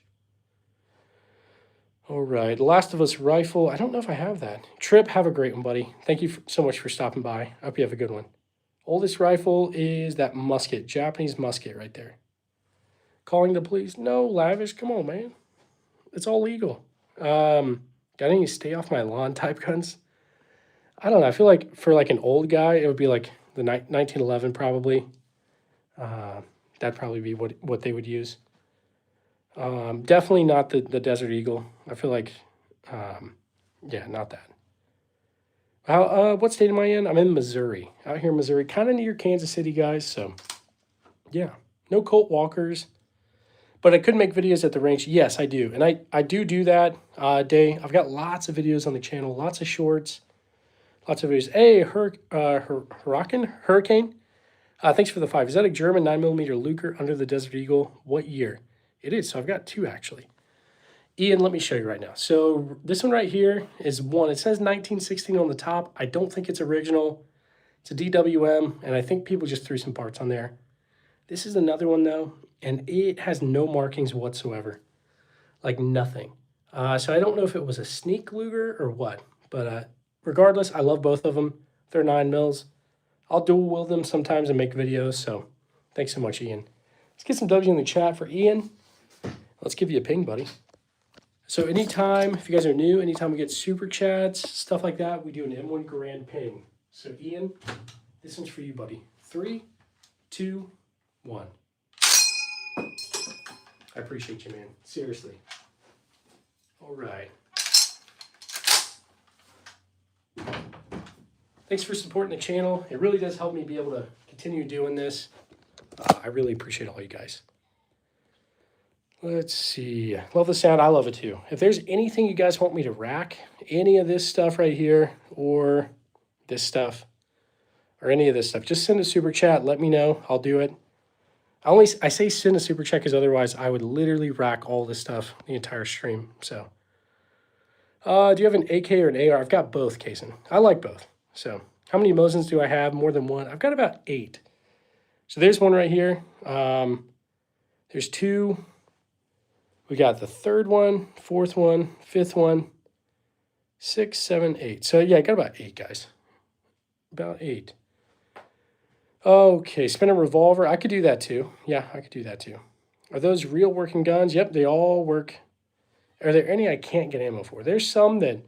All right, Last of Us rifle. I don't know if I have that. Trip, have a great one, buddy. Thank you so much for stopping by. I hope you have a good one. Oldest rifle is that musket, Japanese musket right there. Calling the police? No, Lavish, come on, man. It's all legal. Got any stay off my lawn type guns? I don't know. I feel like for like an old guy, it would be like the 1911 probably. That'd probably be what they would use. Definitely not the Desert Eagle. I feel like, yeah, not that. What state am I in? I'm in Missouri. Out here in Missouri, kind of near Kansas City, guys. So, yeah, no Colt Walkers. But I could make videos at the range. Yes, I do. And I do that day. I've got lots of videos on the channel, lots of shorts, lots of videos. Hey, Hurricane. Thanks for the 5. Is that a German 9mm Luger under the Desert Eagle? What year? It is. So I've got 2, actually. Ian, let me show you right now. So this one right here is 1. It says 1916 on the top. I don't think it's original. It's a DWM, and I think people just threw some parts on there. This is another one, though, and it has no markings whatsoever. Like nothing. So I don't know if it was a sneak Luger or what. But regardless, I love both of them. They're 9mm. I'll dual wield them sometimes and make videos. So thanks so much, Ian. Let's get some W's in the chat for Ian. Let's give you a ping, buddy. So anytime, if you guys are new, anytime we get super chats, stuff like that, we do an M1 Garand ping. So Ian, this one's for you, buddy. 3, 2, 1. I appreciate you, man. Seriously. All right. Thanks for supporting the channel. It really does help me be able to continue doing this. I really appreciate all you guys. Let's see. Love the sound. I love it too. If there's anything you guys want me to rack, any of this stuff right here, or this stuff, or any of this stuff, just send a super chat. Let me know. I'll do it. I say send a super chat because otherwise I would literally rack all this stuff the entire stream. So, do you have an AK or an AR? I've got both, Kaysen. I like both. So, how many Mosins do I have? More than one? I've got about 8. So there's one right here. There's 2. We got the 3rd one, 4th one, 5th one, 6, 7, 8. So yeah, I got about 8, guys. About 8. Okay, spin a revolver. I could do that too. Yeah, I could do that too. Are those real working guns? Yep, they all work. Are there any I can't get ammo for? There's some that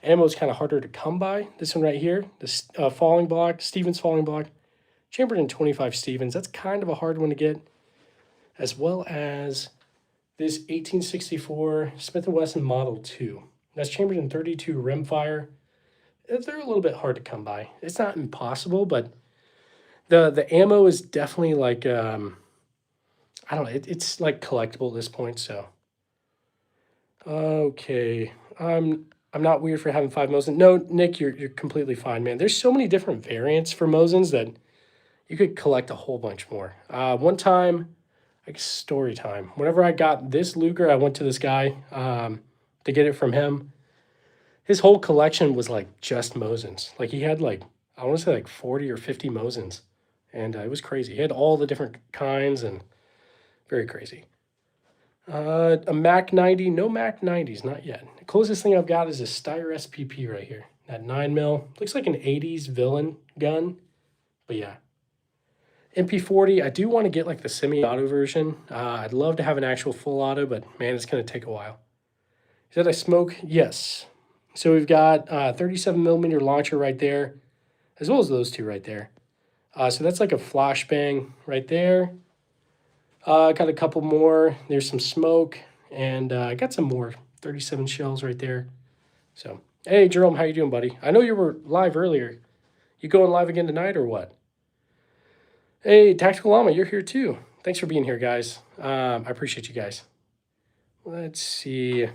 ammo is kind of harder to come by. This one right here, this falling block, Stevens falling block. Chambered in 25 Stevens. That's kind of a hard one to get. As well as this 1864 Smith & Wesson Model 2. That's chambered in 32 rimfire. They're a little bit hard to come by. It's not impossible, but the ammo is definitely like, I don't know, it's like collectible at this point, so. Okay, I'm not weird for having 5 Mosins. No, Nick, you're completely fine, man. There's so many different variants for Mosins that you could collect a whole bunch more. One time, I guess story time. Whenever I got this Luger, I went to this guy to get it from him. His whole collection was like just Mosins. Like he had like, I want to say like 40 or 50 Mosins. And it was crazy. He had all the different kinds and very crazy. A Mac 90, no Mac 90s, not yet. The closest thing I've got is a Steyr SPP right here. That 9mm. Looks like an 80s villain gun. But yeah. MP40, I do want to get like the semi-auto version. I'd love to have an actual full auto, but man, it's going to take a while. Is that a smoke? Yes. So we've got 37mm launcher right there, as well as those 2 right there. So that's like a flashbang right there. Got a couple more. There's some smoke, and I got some more 37 shells right there. So, hey, Jerome, how you doing, buddy? I know you were live earlier. You going live again tonight or what? Hey, Tactical Llama, you're here too. Thanks for being here, guys. I appreciate you guys. Let's see.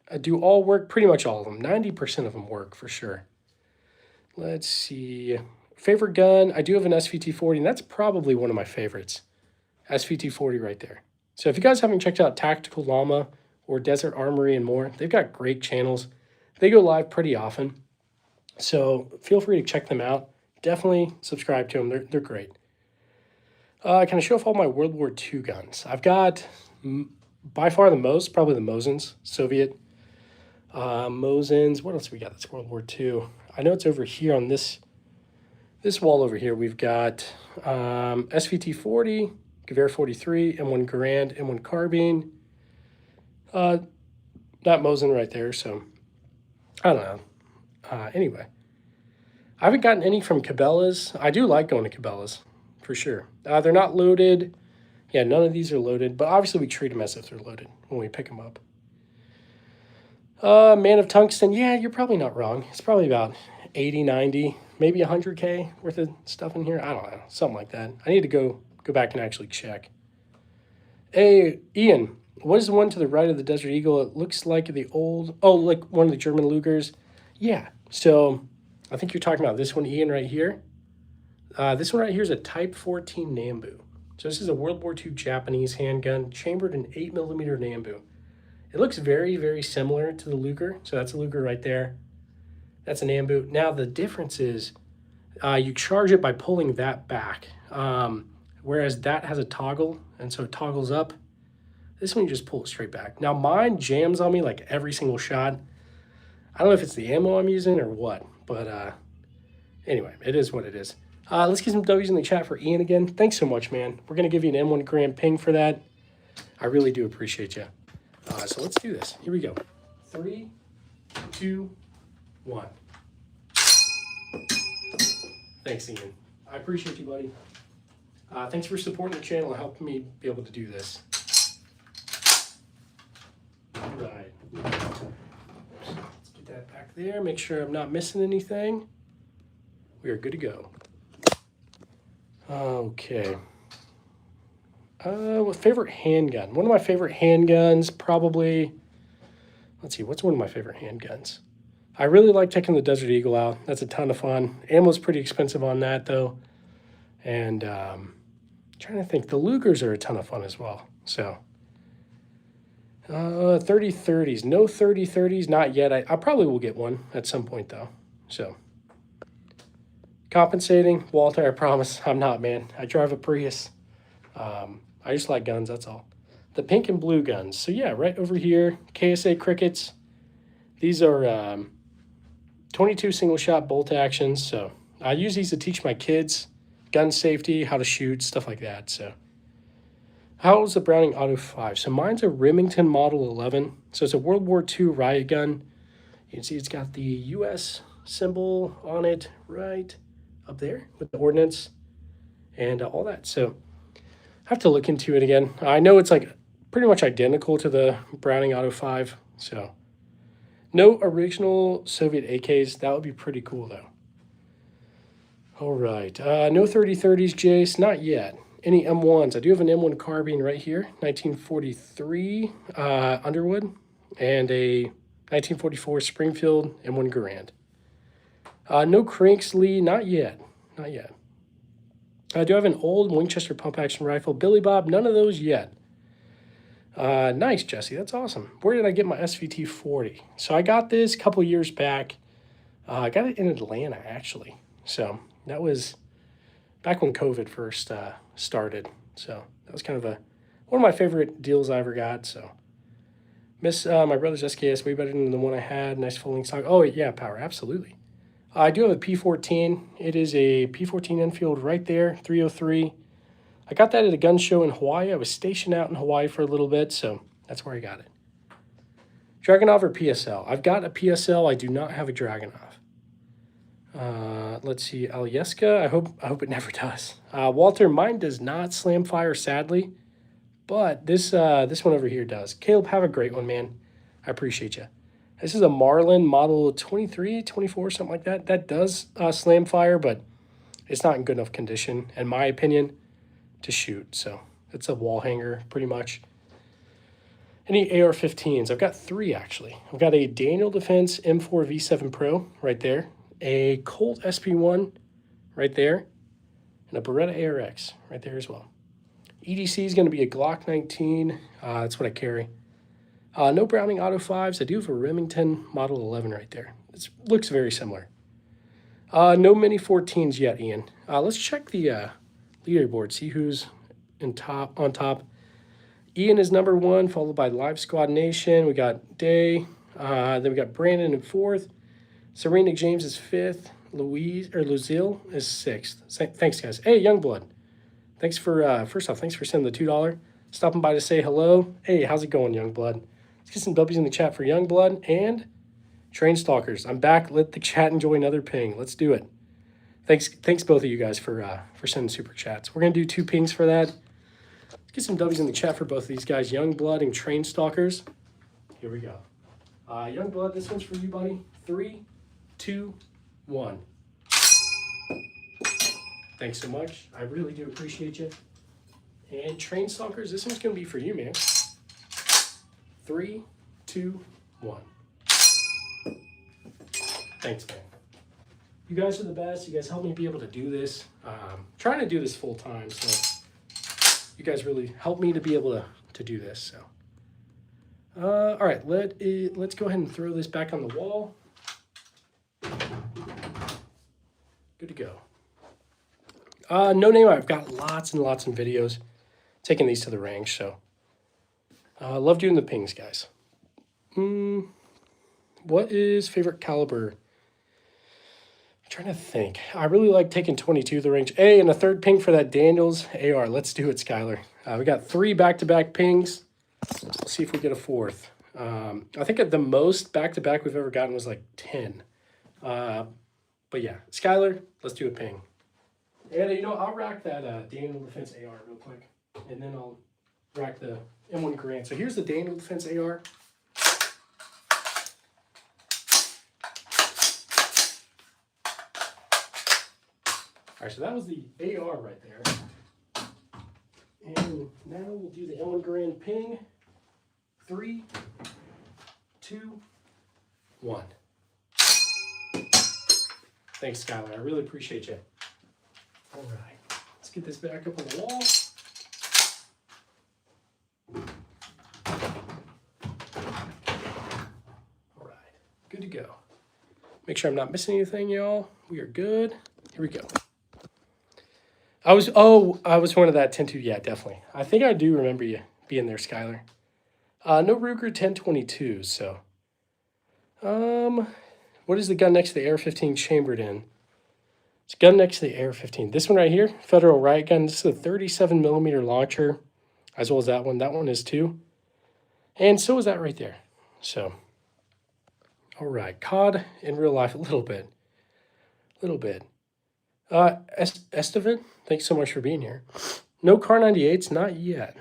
I do all work, pretty much all of them. 90% of them work for sure. Let's see. Favorite gun, I do have an SVT-40, and that's probably one of my favorites. SVT-40 right there. So if you guys haven't checked out Tactical Llama or Desert Armory and more, they've got great channels. They go live pretty often. So feel free to check them out. Definitely subscribe to them. They're great. Can I show off all my World War II guns? I've got by far the most, probably the Mosins, Soviet Mosins. What else we got? That's World War II. I know it's over here on this wall over here. We've got SVT-40, Gewehr 43, M1 Garand, M1 Carbine. That Mosin right there, so I don't know. Anyway, I haven't gotten any from Cabela's. I do like going to Cabela's, for sure. They're not loaded. Yeah, none of these are loaded, but obviously we treat them as if they're loaded when we pick them up. Man of Tungsten, yeah, you're probably not wrong. It's probably about 80, 90, maybe 100K worth of stuff in here. I don't know, something like that. I need to go back and actually check. Hey, Ian, what is the one to the right of the Desert Eagle? It looks like the old, oh, like one of the German Lugers. Yeah, so I think you're talking about this one, Ian, right here. This one right here is a Type 14 Nambu. So this is a World War II Japanese handgun, chambered in 8mm Nambu. It looks very, very similar to the Luger. So that's a Luger right there. That's a Nambu. Now the difference is you charge it by pulling that back, whereas that has a toggle, and so it toggles up. This one you just pull it straight back. Now mine jams on me like every single shot. I don't know if it's the ammo I'm using or what, but anyway, it is what it is. Let's get some W's in the chat for Ian again. Thanks so much, man. We're going to give you an M1 Garand ping for that. I really do appreciate you. So let's do this. Here we go. 3, 2, 1. Thanks, Ian. I appreciate you, buddy. Thanks for supporting the channel and helping me be able to do this. All right. Let's get that back there. Make sure I'm not missing anything. We are good to go. Okay. Favorite handgun? One of my favorite handguns, probably, let's see, what's one of my favorite handguns? I really like taking the Desert Eagle out. That's a ton of fun. Ammo's pretty expensive on that, though. And trying to think, the Lugers are a ton of fun as well. So, 30-30s. No 30-30s, not yet. I probably will get one at some point, though. So, compensating, Walter, I promise I'm not, man. I drive a Prius. I just like guns, that's all. The pink and blue guns. So yeah, right over here, KSA Crickets. These are 22 single shot bolt actions. So I use these to teach my kids gun safety, how to shoot, stuff like that. So how is the Browning Auto 5? So mine's a Remington Model 11. So it's a World War II riot gun. You can see it's got the U.S. symbol on it right up there with the ordnance and all that. So I have to look into it again. I know it's like pretty much identical to the Browning Auto 5. So no original Soviet AKs. That would be pretty cool though. All right. No 30-30s, Jace. Not yet. Any M1s? I do have an M1 carbine right here. 1943 Underwood. And a 1944 Springfield M1 Garand. No cranks, Lee. Not yet. Not yet. I do have an old Winchester pump-action rifle. Billy Bob, none of those yet. Nice, Jesse. That's awesome. Where did I get my SVT-40? So I got this a couple years back. I got it in Atlanta, actually. So that was back when COVID first started. So that was kind of one of my favorite deals I ever got. So miss my brother's SKS way better than the one I had. Nice folding stock. Oh, yeah, power. Absolutely. I do have a P14. It is a P14 Enfield right there, 303. I got that at a gun show in Hawaii. I was stationed out in Hawaii for a little bit, so that's where I got it. Dragunov or PSL? I've got a PSL. I do not have a Dragunov. Let's see, Alyeska. I hope it never does. Walter, mine does not slam fire, sadly, but this one over here does. Caleb, have a great one, man. I appreciate you. This is a Marlin model 23, 24, something like that. That does slam fire, but it's not in good enough condition, in my opinion, to shoot. So it's a wall hanger pretty much. Any AR-15s? I've got 3 actually. I've got a Daniel Defense M4 V7 Pro right there, a Colt SP1 right there, and a Beretta ARX right there as well. EDC is going to be a Glock 19. That's what I carry. No Browning Auto 5s. I do have a Remington Model 11 right there. It looks very similar. No Mini 14s yet, Ian. Let's check the leaderboard, see who's on top. Ian is number 1, followed by Live Squad Nation. We got Day. Then we got Brandon in 4th. Serena James is 5th. Lucille is 6th. Thanks, guys. Hey, Youngblood. Thanks for, first off, thanks for sending the $2. Stopping by to say hello. Hey, how's it going, Youngblood? Let's get some W's in the chat for Youngblood and Train Stalkers. I'm back. Let the chat enjoy another ping. Let's do it. Thanks both of you guys for sending super chats. We're going to do 2 pings for that. Let's get some W's in the chat for both of these guys, Youngblood and Train Stalkers. Here we go. Youngblood, this one's for you, buddy. 3, 2, 1. Thanks so much. I really do appreciate you. And Train Stalkers, this one's going to be for you, man. 3, 2, 1. Thanks, man. You guys are the best. You guys help me be able to do this. Trying to do this full time, so you guys really help me to be able to do this. So, all right, let's go ahead and throw this back on the wall. Good to go. No name. I've got lots and lots of videos taking these to the range. So, love doing the pings, guys. What is favorite caliber? I'm trying to think. I really like taking 22 to the range. Hey, and a 3rd ping for that Daniels AR. Let's do it, Skylar. We got 3 back-to-back pings. Let's see if we get a 4th. I think at the most back-to-back we've ever gotten was like 10. But yeah, Skylar, let's do a ping. And you know, I'll rack that Daniel Defense AR real quick, and then I'll rack the M1 Garand. So here's the Daniel Defense AR. All right, so that was the AR right there. And now we'll do the M1 Garand ping. 3, 2, 1. Thanks, Skylar. I really appreciate you. All right, let's get this back up on the wall. All right, good to go. Make sure I'm not missing anything, y'all. We are good. Here we go. I was one of that 10-2. Yeah, definitely. I think I do remember you being there, Skylar. No Ruger 1022, so. What is the gun next to the AR-15 chambered in? It's a gun next to the AR-15. This one right here, Federal Riot Gun. This is a 37mm launcher, as well as that one. That one is too. And so is that right there. So, all right. COD in real life, a little bit. Estevan, thanks so much for being here. No Car 98s, not yet.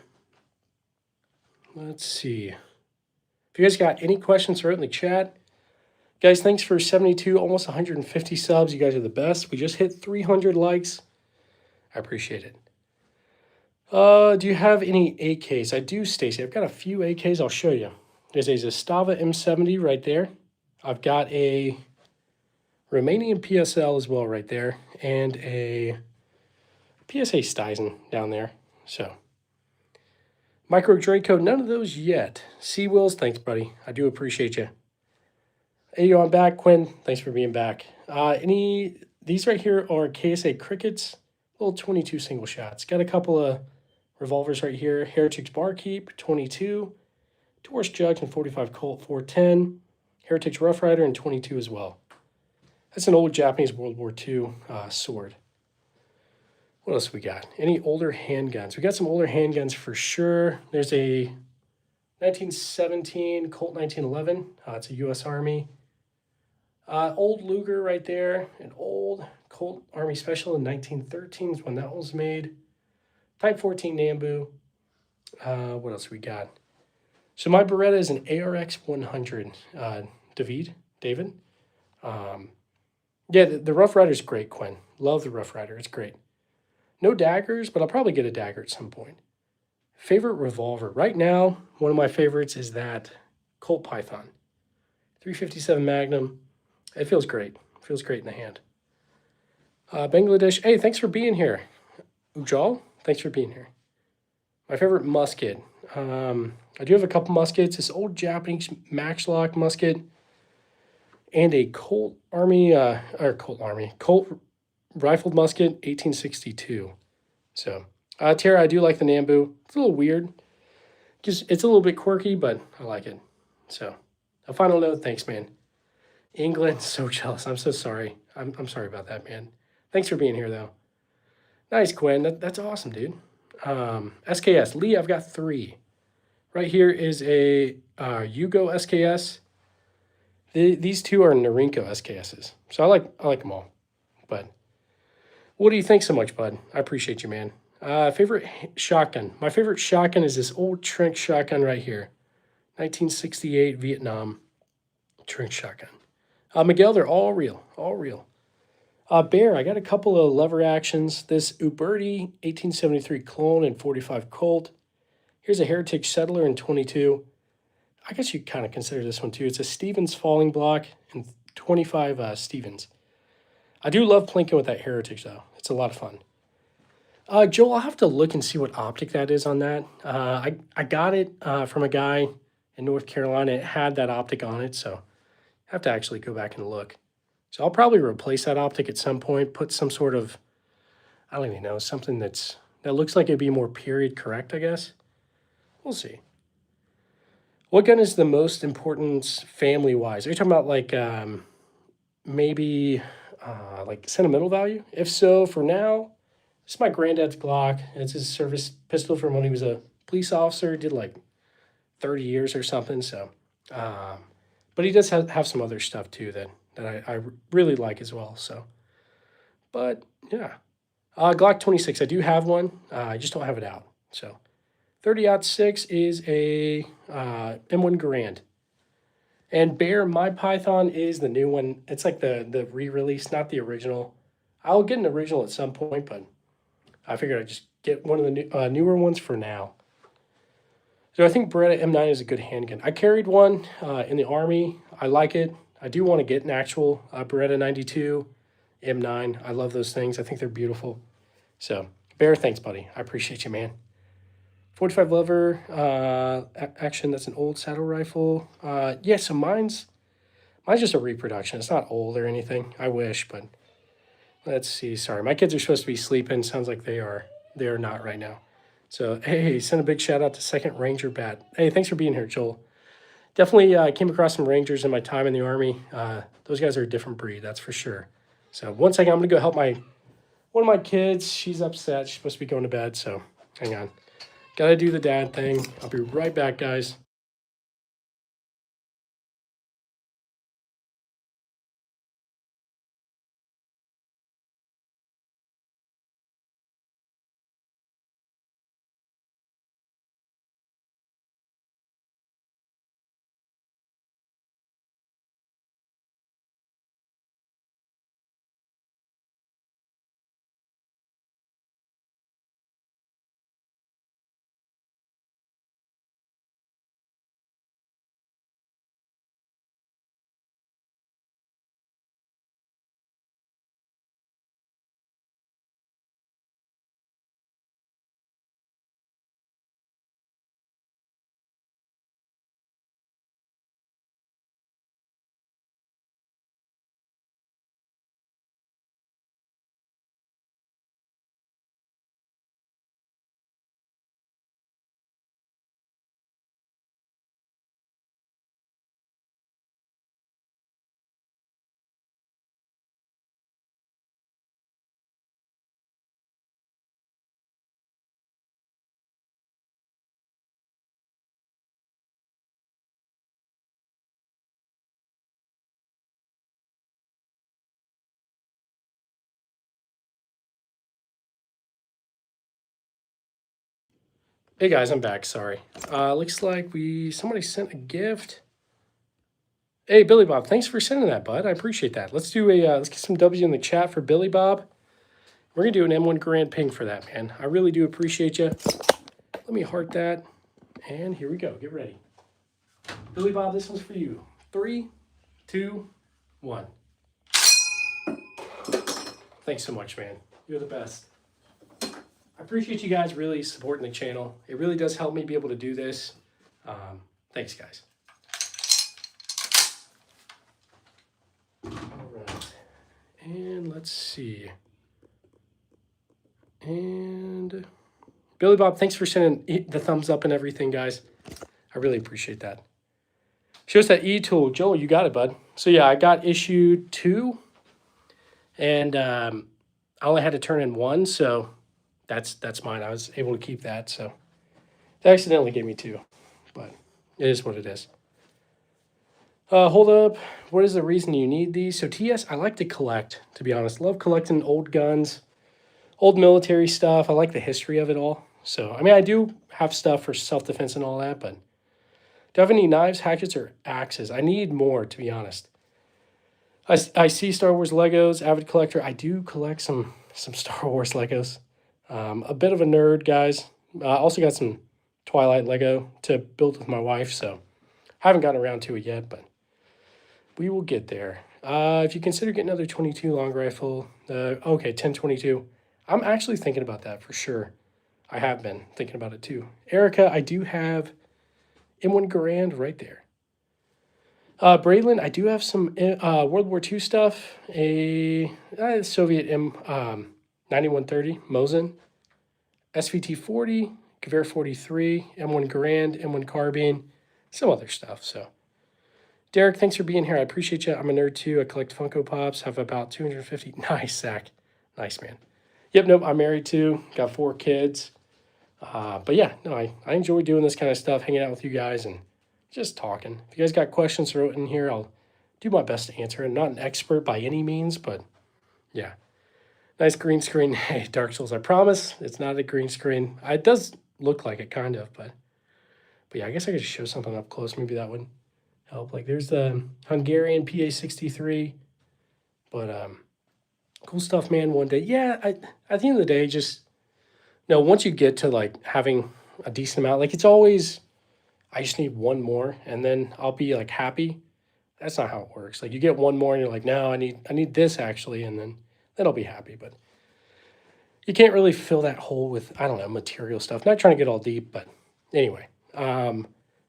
Let's see. If you guys got any questions, throw it in the chat. Guys, thanks for 72, almost 150 subs. You guys are the best. We just hit 300 likes. I appreciate it. Do you have any AKs? I do, Stacy. I've got a few AKs. I'll show you. There's a Zastava M70 right there. I've got a Romanian PSL as well right there, and a PSA Stizen down there. So, Micro Draco, none of those yet. Sea Wills, thanks, buddy. I do appreciate you. Hey, yo, I'm back. Quinn, thanks for being back. These right here are KSA Crickets, little 22 single shots. Got a couple of revolvers right here. Heritage Barkeep, 22. Taurus Jugs and 45 Colt, 410. Heritage Rough Rider and 22 as well. That's an old Japanese World War II sword. What else we got? Any older handguns? We got some older handguns for sure. There's a 1917 Colt 1911. It's a U.S. Army. Old Luger right there. An old Colt Army Special in 1913 is when that was made. Type 14 Nambu. What else we got? So my Beretta is an ARX 100. David. Yeah, the Rough Rider's great, Quinn. Love the Rough Rider. It's great. No daggers, but I'll probably get a dagger at some point. Favorite revolver. Right now, one of my favorites is that Colt Python. 357 Magnum. It feels great. It feels great in the hand. Bangladesh. Hey, thanks for being here. Ujal, thanks for being here. My favorite musket. I do have a couple muskets. This old Japanese matchlock musket and a Colt rifled musket, 1862. So, Tara, I do like the Nambu. It's a little weird. It's a little bit quirky, but I like it. So, a final note. Thanks, man. England, so jealous. I'm so sorry. I'm sorry about that, man. Thanks for being here, though. Nice, Quinn. That's awesome, dude. SKS. Lee, I've got 3. Right here is a Yugo SKS. These 2 are Norinco SKSs. So I like them all. But what do you think so much, bud? I appreciate you, man. Favorite shotgun. My favorite shotgun is this old Trink shotgun right here. 1968 Vietnam Trink shotgun. Miguel, they're all real. All real. Bear, I got a couple of lever actions. This Uberti 1873 clone and 45 Colt. Here's a Heritage Settler in 22. I guess you kind of consider this one too. It's a Stevens falling block and 25 Stevens. I do love plinking with that Heritage though. It's a lot of fun. Joel, I'll have to look and see what optic that is on that. I got it from a guy in North Carolina. It had that optic on it, so I have to actually go back and look. So I'll probably replace that optic at some point, put some sort of, I don't even know, something that looks like it'd be more period correct, I guess. We'll see. What gun is the most important family-wise? Are you talking about like maybe like sentimental value? If so, for now, it's my granddad's Glock. It's his service pistol from when he was a police officer. Did like 30 years or something. So, but he does have some other stuff too that I really like as well. So, but yeah, Glock 26. I do have one. I just don't have it out. So, 30-06 is a M1 Garand. And Bear, my Python is the new one. It's like the re-release, not the original. I'll get an original at some point, but I figured I'd just get one of the newer ones for now. So I think Beretta M9 is a good handgun. I carried one in the Army. I like it. I do want to get an actual Beretta 92 M9. I love those things. I think they're beautiful. So, Bear, thanks, buddy. I appreciate you, man. 45 lever action. That's an old saddle rifle. Yeah, so mine's just a reproduction. It's not old or anything. I wish, but let's see. Sorry, my kids are supposed to be sleeping. Sounds like they are. They are not right now. So, hey, send a big shout out to Second Ranger Bat. Hey, thanks for being here, Joel. Definitely came across some Rangers in my time in the Army. Those guys are a different breed, that's for sure. So, one second, I'm going to go help one of my kids. She's upset. She's supposed to be going to bed, so hang on. Gotta do the dad thing. I'll be right back, guys. Hey guys, I'm back. Sorry. Looks like somebody sent a gift. Hey Billy Bob, thanks for sending that, bud. I appreciate that. Let's get some W's in the chat for Billy Bob. We're going to do an M1 Grand Ping for that, man. I really do appreciate you. Let me heart that. And here we go. Get ready. Billy Bob, this one's for you. 3, 2, 1. Thanks so much, man. You're the best. I appreciate you guys really supporting the channel. It really does help me be able to do this. Thanks, guys. All right. And let's see. And Billy Bob, thanks for sending the thumbs up and everything, guys. I really appreciate that. Shows that e-tool. Joel, you got it, bud. So yeah, I got issue 2. And I only had to turn in 1, so that's mine. I was able to keep that, so they accidentally gave me 2, but it is what it is. Hold up. What is the reason you need these? So TS, I like to collect, to be honest. Love collecting old guns, old military stuff. I like the history of it all. So, I mean, I do have stuff for self-defense and all that, but do I have any knives, hatchets, or axes? I need more, to be honest. I see Star Wars Legos, avid collector. I do collect some Star Wars Legos. A bit of a nerd, guys. I also got some Twilight Lego to build with my wife, so I haven't gotten around to it yet, but we will get there. If you consider getting another 22 long rifle, okay, 10-22. I'm actually thinking about that for sure. I have been thinking about it too. Erica, I do have M1 Garand right there. Braylon, I do have some World War II stuff. A Soviet M9130 Mosin, SVT 40, Gewehr 43, M1 Garand, M1 Carbine, some other stuff. So, Derek, thanks for being here. I appreciate you. I'm a nerd too. I collect Funko Pops. Have about 250. Nice, Zach. Nice, man. Yep, nope. I'm married too. Got 4 kids. But yeah, no, I enjoy doing this kind of stuff, hanging out with you guys and just talking. If you guys got questions, throw it in here. I'll do my best to answer. I'm not an expert by any means, but yeah. Nice green screen. Hey, Dark Souls, I promise it's not a green screen. It does look like it, kind of, but yeah, I guess I could just show something up close. Maybe that would help. Like, there's the Hungarian PA-63, but cool stuff, man. One day, yeah. At the end of the day, just once you get to like having a decent amount, like it's always, I just need one more, and then I'll be like happy. That's not how it works. Like you get one more, and you're like, no, I need this actually, and then I'll be happy. But you can't really fill that hole with, I don't know, material stuff. Not trying to get all deep, but anyway.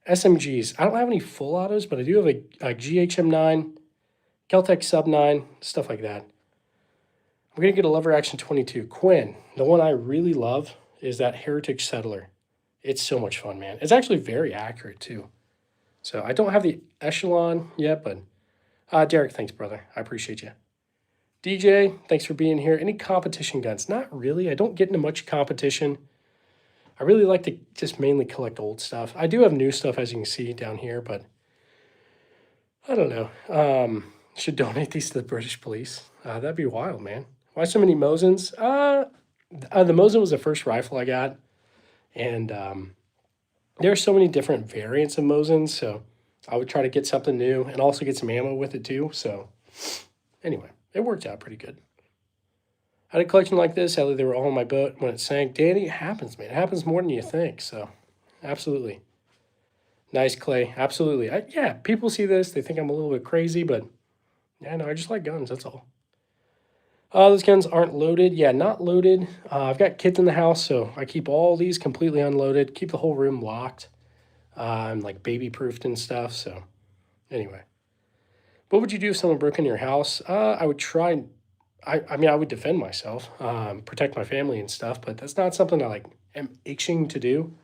SMGs. I don't have any full autos, but I do have a GHM9, Keltec Sub 9, stuff like that. I'm going to get a lever action 22. Quinn, the one I really love is that Heritage Settler. It's so much fun, man. It's actually very accurate, too. So I don't have the Echelon yet, but Derek, thanks, brother. I appreciate you. DJ, thanks for being here. Any competition guns? Not really. I don't get into much competition. I really like to just mainly collect old stuff. I do have new stuff, as you can see down here, but I don't know. Should donate these to the British police. That'd be wild, man. Why so many Mosins? The Mosin was the first rifle I got, and there are so many different variants of Mosins, so I would try to get something new and also get some ammo with it too. So anyway, it worked out pretty good. I had a collection like this. Sadly, they were all on my boat when it sank. Danny, it happens, man. It happens more than you think, so absolutely. Nice, Clay. Absolutely. Yeah, people see this. They think I'm a little bit crazy, but yeah, no, I just like guns. That's all. Those guns aren't loaded. Yeah, not loaded. I've got kids in the house, so I keep all these completely unloaded. Keep the whole room locked. I'm like baby-proofed and stuff, so anyway. What would you do if someone broke into your house? I would try... I mean, I would defend myself, protect my family and stuff, but that's not something I like am itching to do.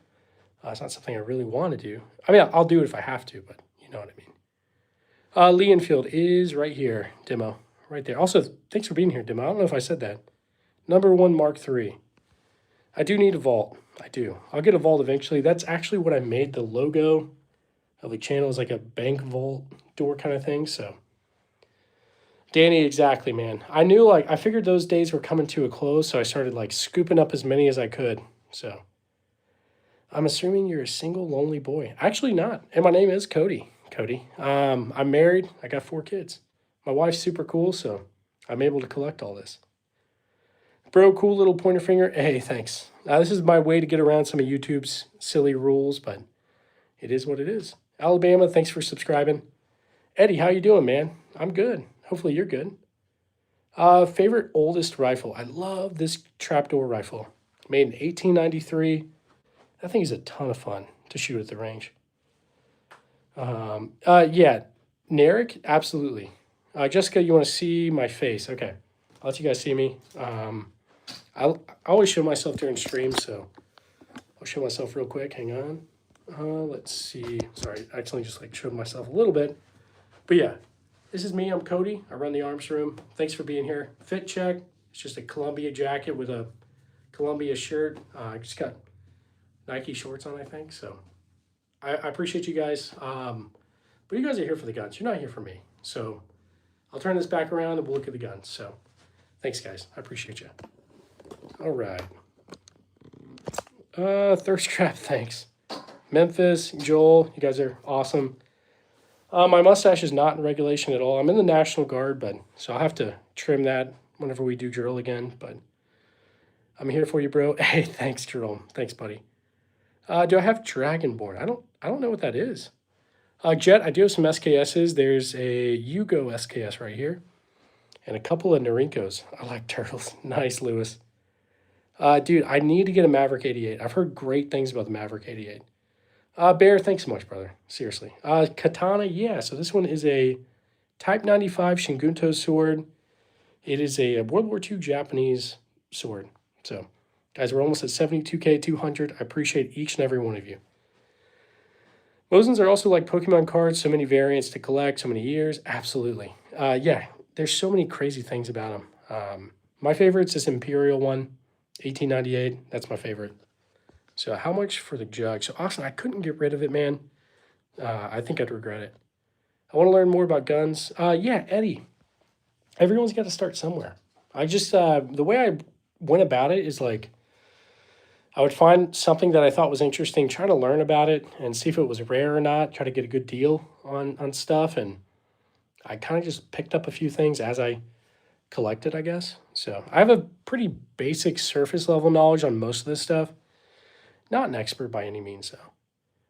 It's not something I really want to do. I mean, I'll do it if I have to, but you know what I mean. Lee Enfield is right here, Demo, right there. Also, thanks for being here, Demo. I don't know if I said that. Number 1 Mark III. I do need a vault. I do. I'll get a vault eventually. That's actually what I made the logo of the channel, is like a bank vault door kind of thing, so... Danny, exactly, man. I knew, like, I figured those days were coming to a close, so I started, like, scooping up as many as I could. So, I'm assuming you're a single, lonely boy. Actually not. And my name is Cody. I'm married. I got 4 kids. My wife's super cool, so I'm able to collect all this. Bro, cool little pointer finger. Hey, thanks. This is my way to get around some of YouTube's silly rules, but it is what it is. Alabama, thanks for subscribing. Eddie, how you doing, man? I'm good. Hopefully you're good. Favorite oldest rifle. I love this trapdoor rifle. Made in 1893. That thing is a ton of fun to shoot at the range. Yeah, Narek, absolutely. Jessica, you want to see my face? Okay, I'll let you guys see me. I always show myself during streams, so I'll show myself real quick. Hang on. Let's see. Sorry, I accidentally just like showed myself a little bit. But yeah, this is me. I'm Cody. I run the arms room. Thanks for being here. Fit check. It's just a Columbia jacket with a Columbia shirt. I just got Nike shorts on, I think. So I appreciate you guys. But you guys are here for the guns. You're not here for me. So I'll turn this back around and we'll look at the guns. So thanks, guys. I appreciate you. All right. Thirst trap, thanks. Memphis, Joel, you guys are awesome. My mustache is not in regulation at all. I'm in the National Guard, but so I'll have to trim that whenever we do drill again. But I'm here for you, bro. Hey, thanks, Jerome. Thanks, buddy. Do I have Dragonborn? I don't know what that is. Jet, I do have some SKSs. There's a Yugo SKS right here, and a couple of Narinkos. I like turtles. Nice, Lewis. Dude, I need to get a Maverick 88. I've heard great things about the Maverick 88. Bear, thanks so much, brother. Seriously. Katana, yeah. So this one is a Type 95 Shingunto sword. It is a World War II Japanese sword. So, guys, we're almost at 72K 200. I appreciate each and every one of you. Mosins are also like Pokemon cards. So many variants to collect, so many years. Absolutely. Yeah, there's so many crazy things about them. My favorite's this Imperial one, 1898. That's my favorite. So how much for the jug? So Austin, I couldn't get rid of it, man. I think I'd regret it. I want to learn more about guns. Yeah, Eddie. Everyone's got to start somewhere. I just, the way I went about it is like, I would find something that I thought was interesting, try to learn about it and see if it was rare or not, try to get a good deal on stuff. And I kind of just picked up a few things as I collected, I guess. So I have a pretty basic surface level knowledge on most of this stuff. Not an expert by any means, though.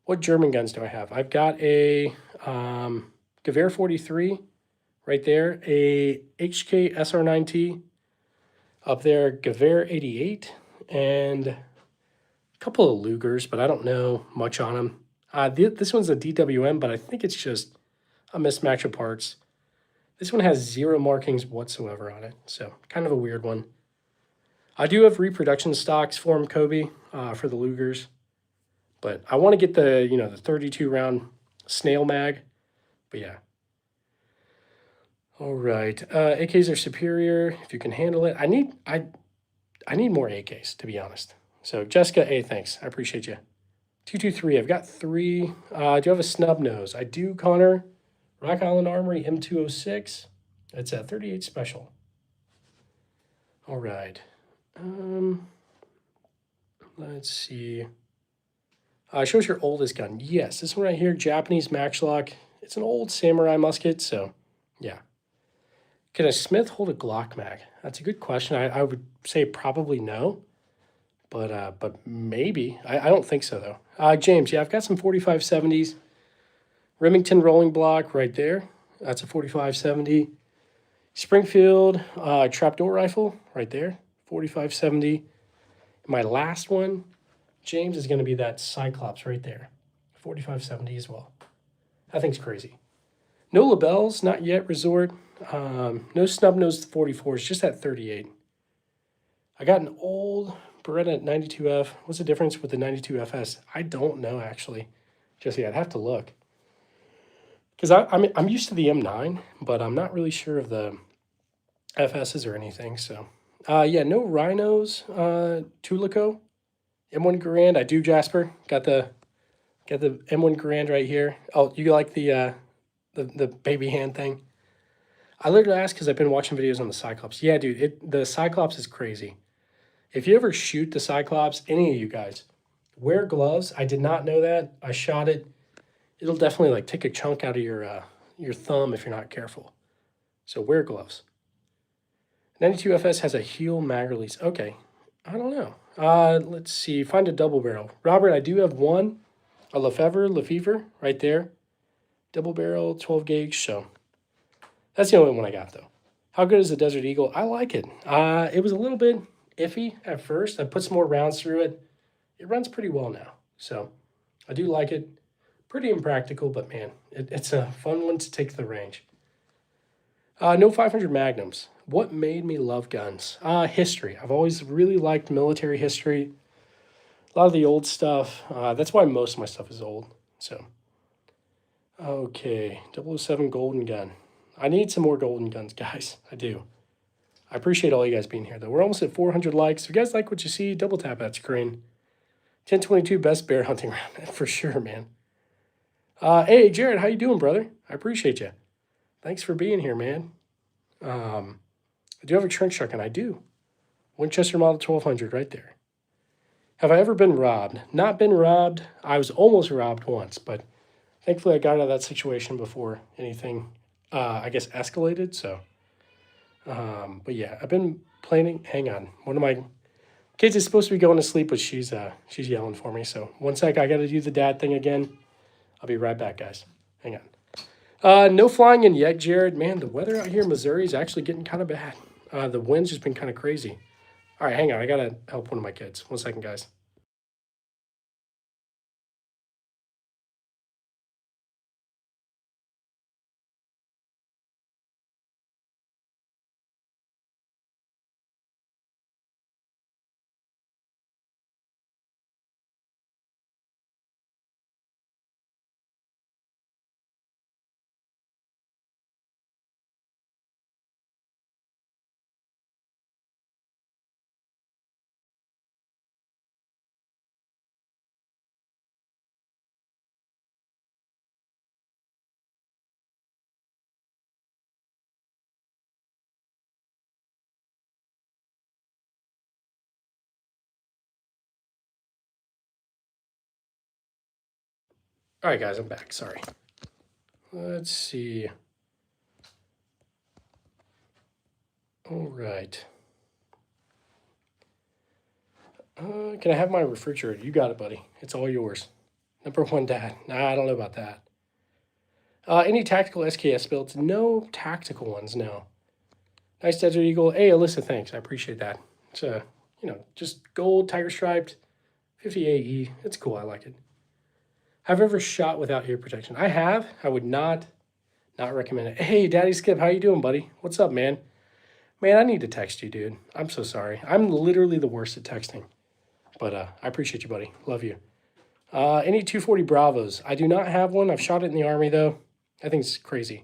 What German guns do I have? I've got a Gewehr 43 right there, a HK SR9T up there, Gewehr 88, and a couple of Lugers, but I don't know much on them. This one's a DWM, but I think it's just a mismatch of parts. This one has 0 markings whatsoever on it, so kind of a weird one. I do have reproduction stocks for them, Kobe, for the Lugers. But I want to get the, the 32 round snail mag. But yeah. All right. AKs are superior if you can handle it. I need more AKs, to be honest. So Jessica, A, thanks. I appreciate you. 223. I've got 3. Do you have a snub nose? I do, Connor. Rock Island Armory M206. It's a 38 special. All right. Let's see. Shows your oldest gun. Yes, this one right here, Japanese Matchlock. It's an old samurai musket, so yeah. Can a Smith hold a Glock mag? That's a good question. I would say probably no, but maybe. I don't think so though. James, yeah, I've got some 4570s. Remington rolling block right there. That's a 4570. Springfield trapdoor rifle right there, 4570. My last one, James, is going to be that Cyclops right there, 4570 as well. That thing's crazy. No labels, not yet, Resort. No snub-nosed 44s, just that 38. I got an old Beretta 92F. What's the difference with the 92FS? I don't know, actually. Jesse, I'd have to look. Because I'm used to the M9, but I'm not really sure of the FSs or anything. So, yeah, no Rhinos, Tulico, M1 Garand. I do, Jasper. Got the M1 Garand right here. Oh, you like the baby hand thing? I literally asked because I've been watching videos on the Cyclops. Yeah, dude, the Cyclops is crazy. If you ever shoot the Cyclops, any of you guys, wear gloves. I did not know that. I shot it. It'll definitely like take a chunk out of your thumb if you're not careful. So wear gloves. 92 FS has a heel mag release. Okay, I don't know. Let's see. Find a double barrel. Robert, I do have one, a Lefevre right there. Double barrel, 12 gauge. So that's the only one I got though. How good is the Desert Eagle? I like it. It was a little bit iffy at first. I put some more rounds through it. It runs pretty well now. So I do like it. Pretty impractical, but man, it's a fun one to take to the range. No 500 Magnums. What made me love guns? History. I've always really liked military history. A lot of the old stuff. That's why most of my stuff is old. So, okay, 007 Golden Gun. I need some more golden guns, guys. I do. I appreciate all you guys being here, though. We're almost at 400 likes. If you guys like what you see, double tap that screen. 1022 best bear hunting round. For sure, man. Hey, Jared, how you doing, brother? I appreciate you. Thanks for being here, man. I do have a trench shotgun. I do. Winchester Model 1200 right there. Have I ever been robbed? Not been robbed. I was almost robbed once, but thankfully I got out of that situation before anything, I guess, escalated. So, but yeah, I've been planning. Hang on, one of my kids is supposed to be going to sleep, but she's yelling for me. So one sec, I got to do the dad thing again. I'll be right back, guys. Hang on. No flying in yet, Jared. Man, the weather out here in Missouri is actually getting kind of bad. The wind's just been kind of crazy. All right, hang on. I got to help one of my kids. 1 second, guys. All right, guys, I'm back. Sorry. Let's see. All right. Can I have my refrigerator? You got it, buddy. It's all yours. Number one, dad. Nah, I don't know about that. Any tactical SKS builds? No tactical ones, no. Nice Desert Eagle. Hey, Alyssa, thanks. I appreciate that. It's just gold, tiger striped, 50 AE. It's cool. I like it. Have you ever shot without ear protection? I have. I would not recommend it. Hey, Daddy Skip, how you doing, buddy? What's up, man? Man, I need to text you, dude. I'm so sorry. I'm literally the worst at texting. But I appreciate you, buddy. Love you. Any 240 Bravos? I do not have one. I've shot it in the Army, though. I think it's crazy.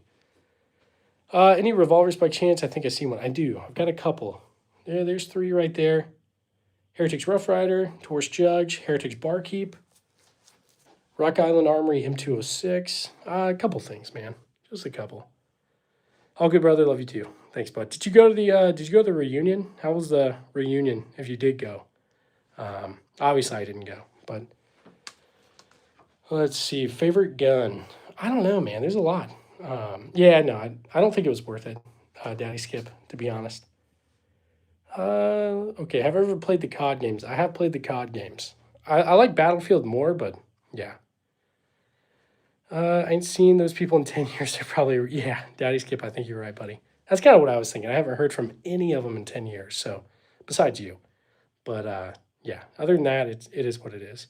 Any revolvers by chance? I think I see one. I do. I've got a couple. There's 3 right there. Heritage Rough Rider, Taurus Judge, Heritage Barkeep, Rock Island Armory M206. A couple things, man. Just a couple. All good, brother. Love you too. Thanks, bud. Did you go to the reunion? How was the reunion? If you did go, obviously I didn't go, but let's see. Favorite gun? I don't know, man. There's a lot. Yeah, no, I don't think it was worth it. Daddy Skip, to be honest. Okay. Have I ever played the COD games? I have played the COD games. I like Battlefield more, but yeah. I ain't seen those people in 10 years. They're probably, yeah, Daddy Skip, I think you're right, buddy. That's kind of what I was thinking. I haven't heard from any of them in 10 years, so besides you. But yeah, other than that, it is what it is.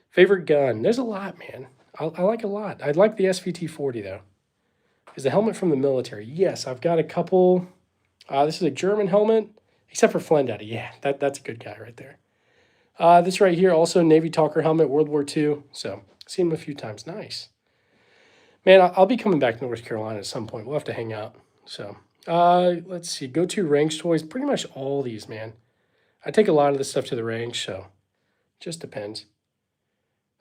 Favorite gun? There's a lot, man. I like a lot. I like the SVT 40, though. Is the helmet from the military? Yes, I've got a couple. This is a German helmet, except for Flendaddy. Yeah, that's a good guy right there. This right here, also Navy Talker helmet, World War II. So, seen him a few times. Nice. Man, I'll be coming back to North Carolina at some point. We'll have to hang out. So, let's see. Go-to range toys. Pretty much all these, man. I take a lot of this stuff to the range, so just depends.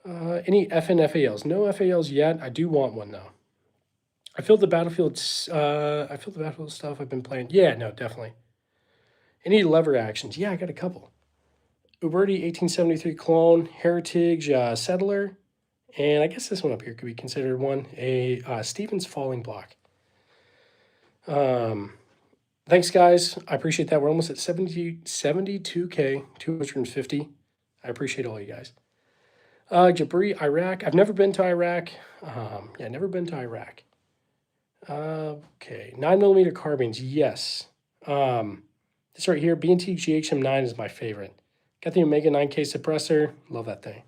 Any FNFALs? No FALs yet. I do want one, though. I feel the Battlefield stuff I've been playing. Yeah, no, definitely. Any lever actions? Yeah, I got a couple. Uberti 1873 clone, Heritage Settler, and I guess this one up here could be considered one. A Stevens Falling Block. Thanks, guys. I appreciate that. We're almost at 72K, 250. I appreciate all you guys. Jabri, Iraq. I've never been to Iraq. Yeah, never been to Iraq. Okay, 9mm carbines. Yes. This right here, B&T GHM9 is my favorite. Got the Omega 9K suppressor. Love that thing.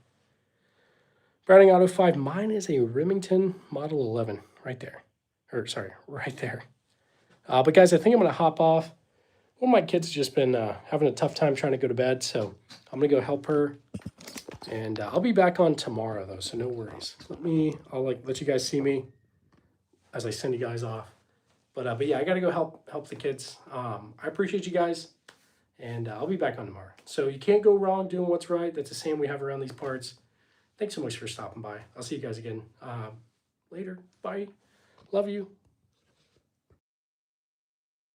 Browning Auto 5. Mine is a Remington Model 11 right there. Or, sorry, right there. But guys, I think I'm going to hop off. One of my kids has just been having a tough time trying to go to bed, so I'm going to go help her. And I'll be back on tomorrow, though, so no worries. I'll let you guys see me as I send you guys off. But yeah, I got to go help the kids. I appreciate you guys, and I'll be back on tomorrow. So you can't go wrong doing what's right. That's the same we have around these parts. Thanks so much for stopping by. I'll see you guys again later. Bye. Love you.